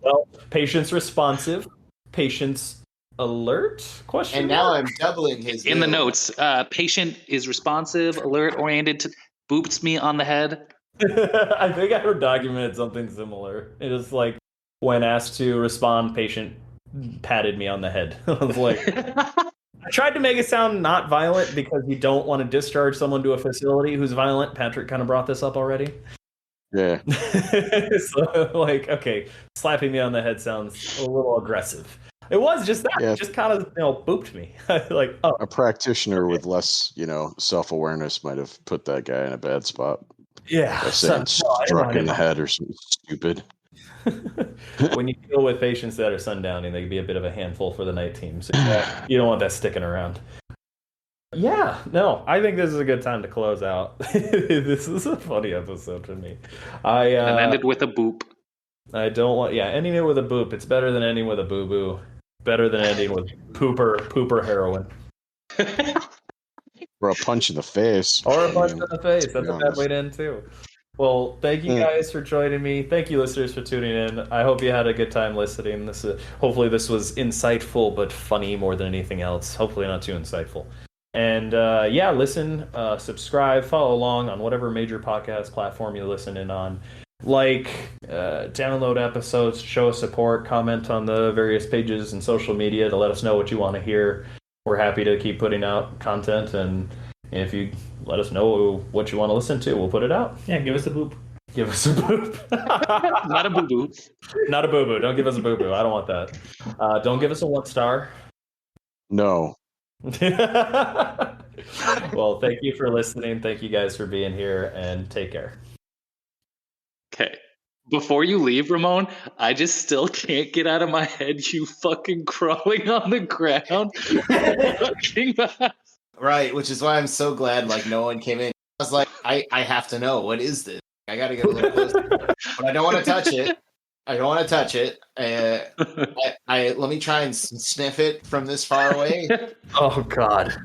S7: Well, patient's responsive. Patient's alert? Question
S3: And
S7: mark?
S3: now I'm doubling his
S2: In the
S3: bill.
S2: notes, patient is responsive, alert, oriented, boops me on the head.
S7: I think I documented something similar. It is like when asked to respond, patient patted me on the head. I was like, I tried to make it sound not violent because you don't want to discharge someone to a facility who's violent. Patrick kind of brought this up already.
S5: Yeah.
S7: So, like, okay, slapping me on the head sounds a little aggressive. It was just that.
S5: Yeah.
S7: It just kind of, booped me. Like, oh.
S5: A practitioner with less, self-awareness might have put that guy in a bad spot.
S7: Yeah.
S5: By saying struck in the head or something stupid.
S7: When you deal with patients that are sundowning, they can be a bit of a handful for the night team. So you don't want that sticking around. Yeah, no, I think this is a good time to close out. This is a funny episode for me.
S2: And ended with a boop.
S7: I don't want, ending it with a boop. It's better than ending with a boo boo. Better than ending with pooper heroin.
S5: Or a punch in the face.
S7: Or a punch in the face. That's a bad way to end too. Well, thank you guys for joining me. Thank you, listeners, for tuning in. I hope you had a good time listening. Hopefully this was insightful but funny more than anything else. Hopefully not too insightful. And listen, subscribe, follow along on whatever major podcast platform you listen in on. Download episodes, show us support, comment on the various pages and social media to let us know what you want to hear. We're happy to keep putting out content, and if you let us know what you want to listen to, we'll put it out.
S6: Yeah, give us a boop.
S7: Give us a boop.
S2: Not a boo-boo.
S7: Not a boo-boo. Don't give us a boo-boo. I don't want that. Don't give us a 1-star.
S5: No.
S7: Well, thank you for listening. Thank you guys for being here, and take care.
S2: Okay. Before you leave, Ramon, I just still can't get out of my head you fucking crawling on the ground.
S3: Right, which is why I'm so glad no one came in. I was like, I have to know, what is this? I gotta get a little closer. But I don't want to touch it. Let me try and sniff it from this far away.
S7: Oh God.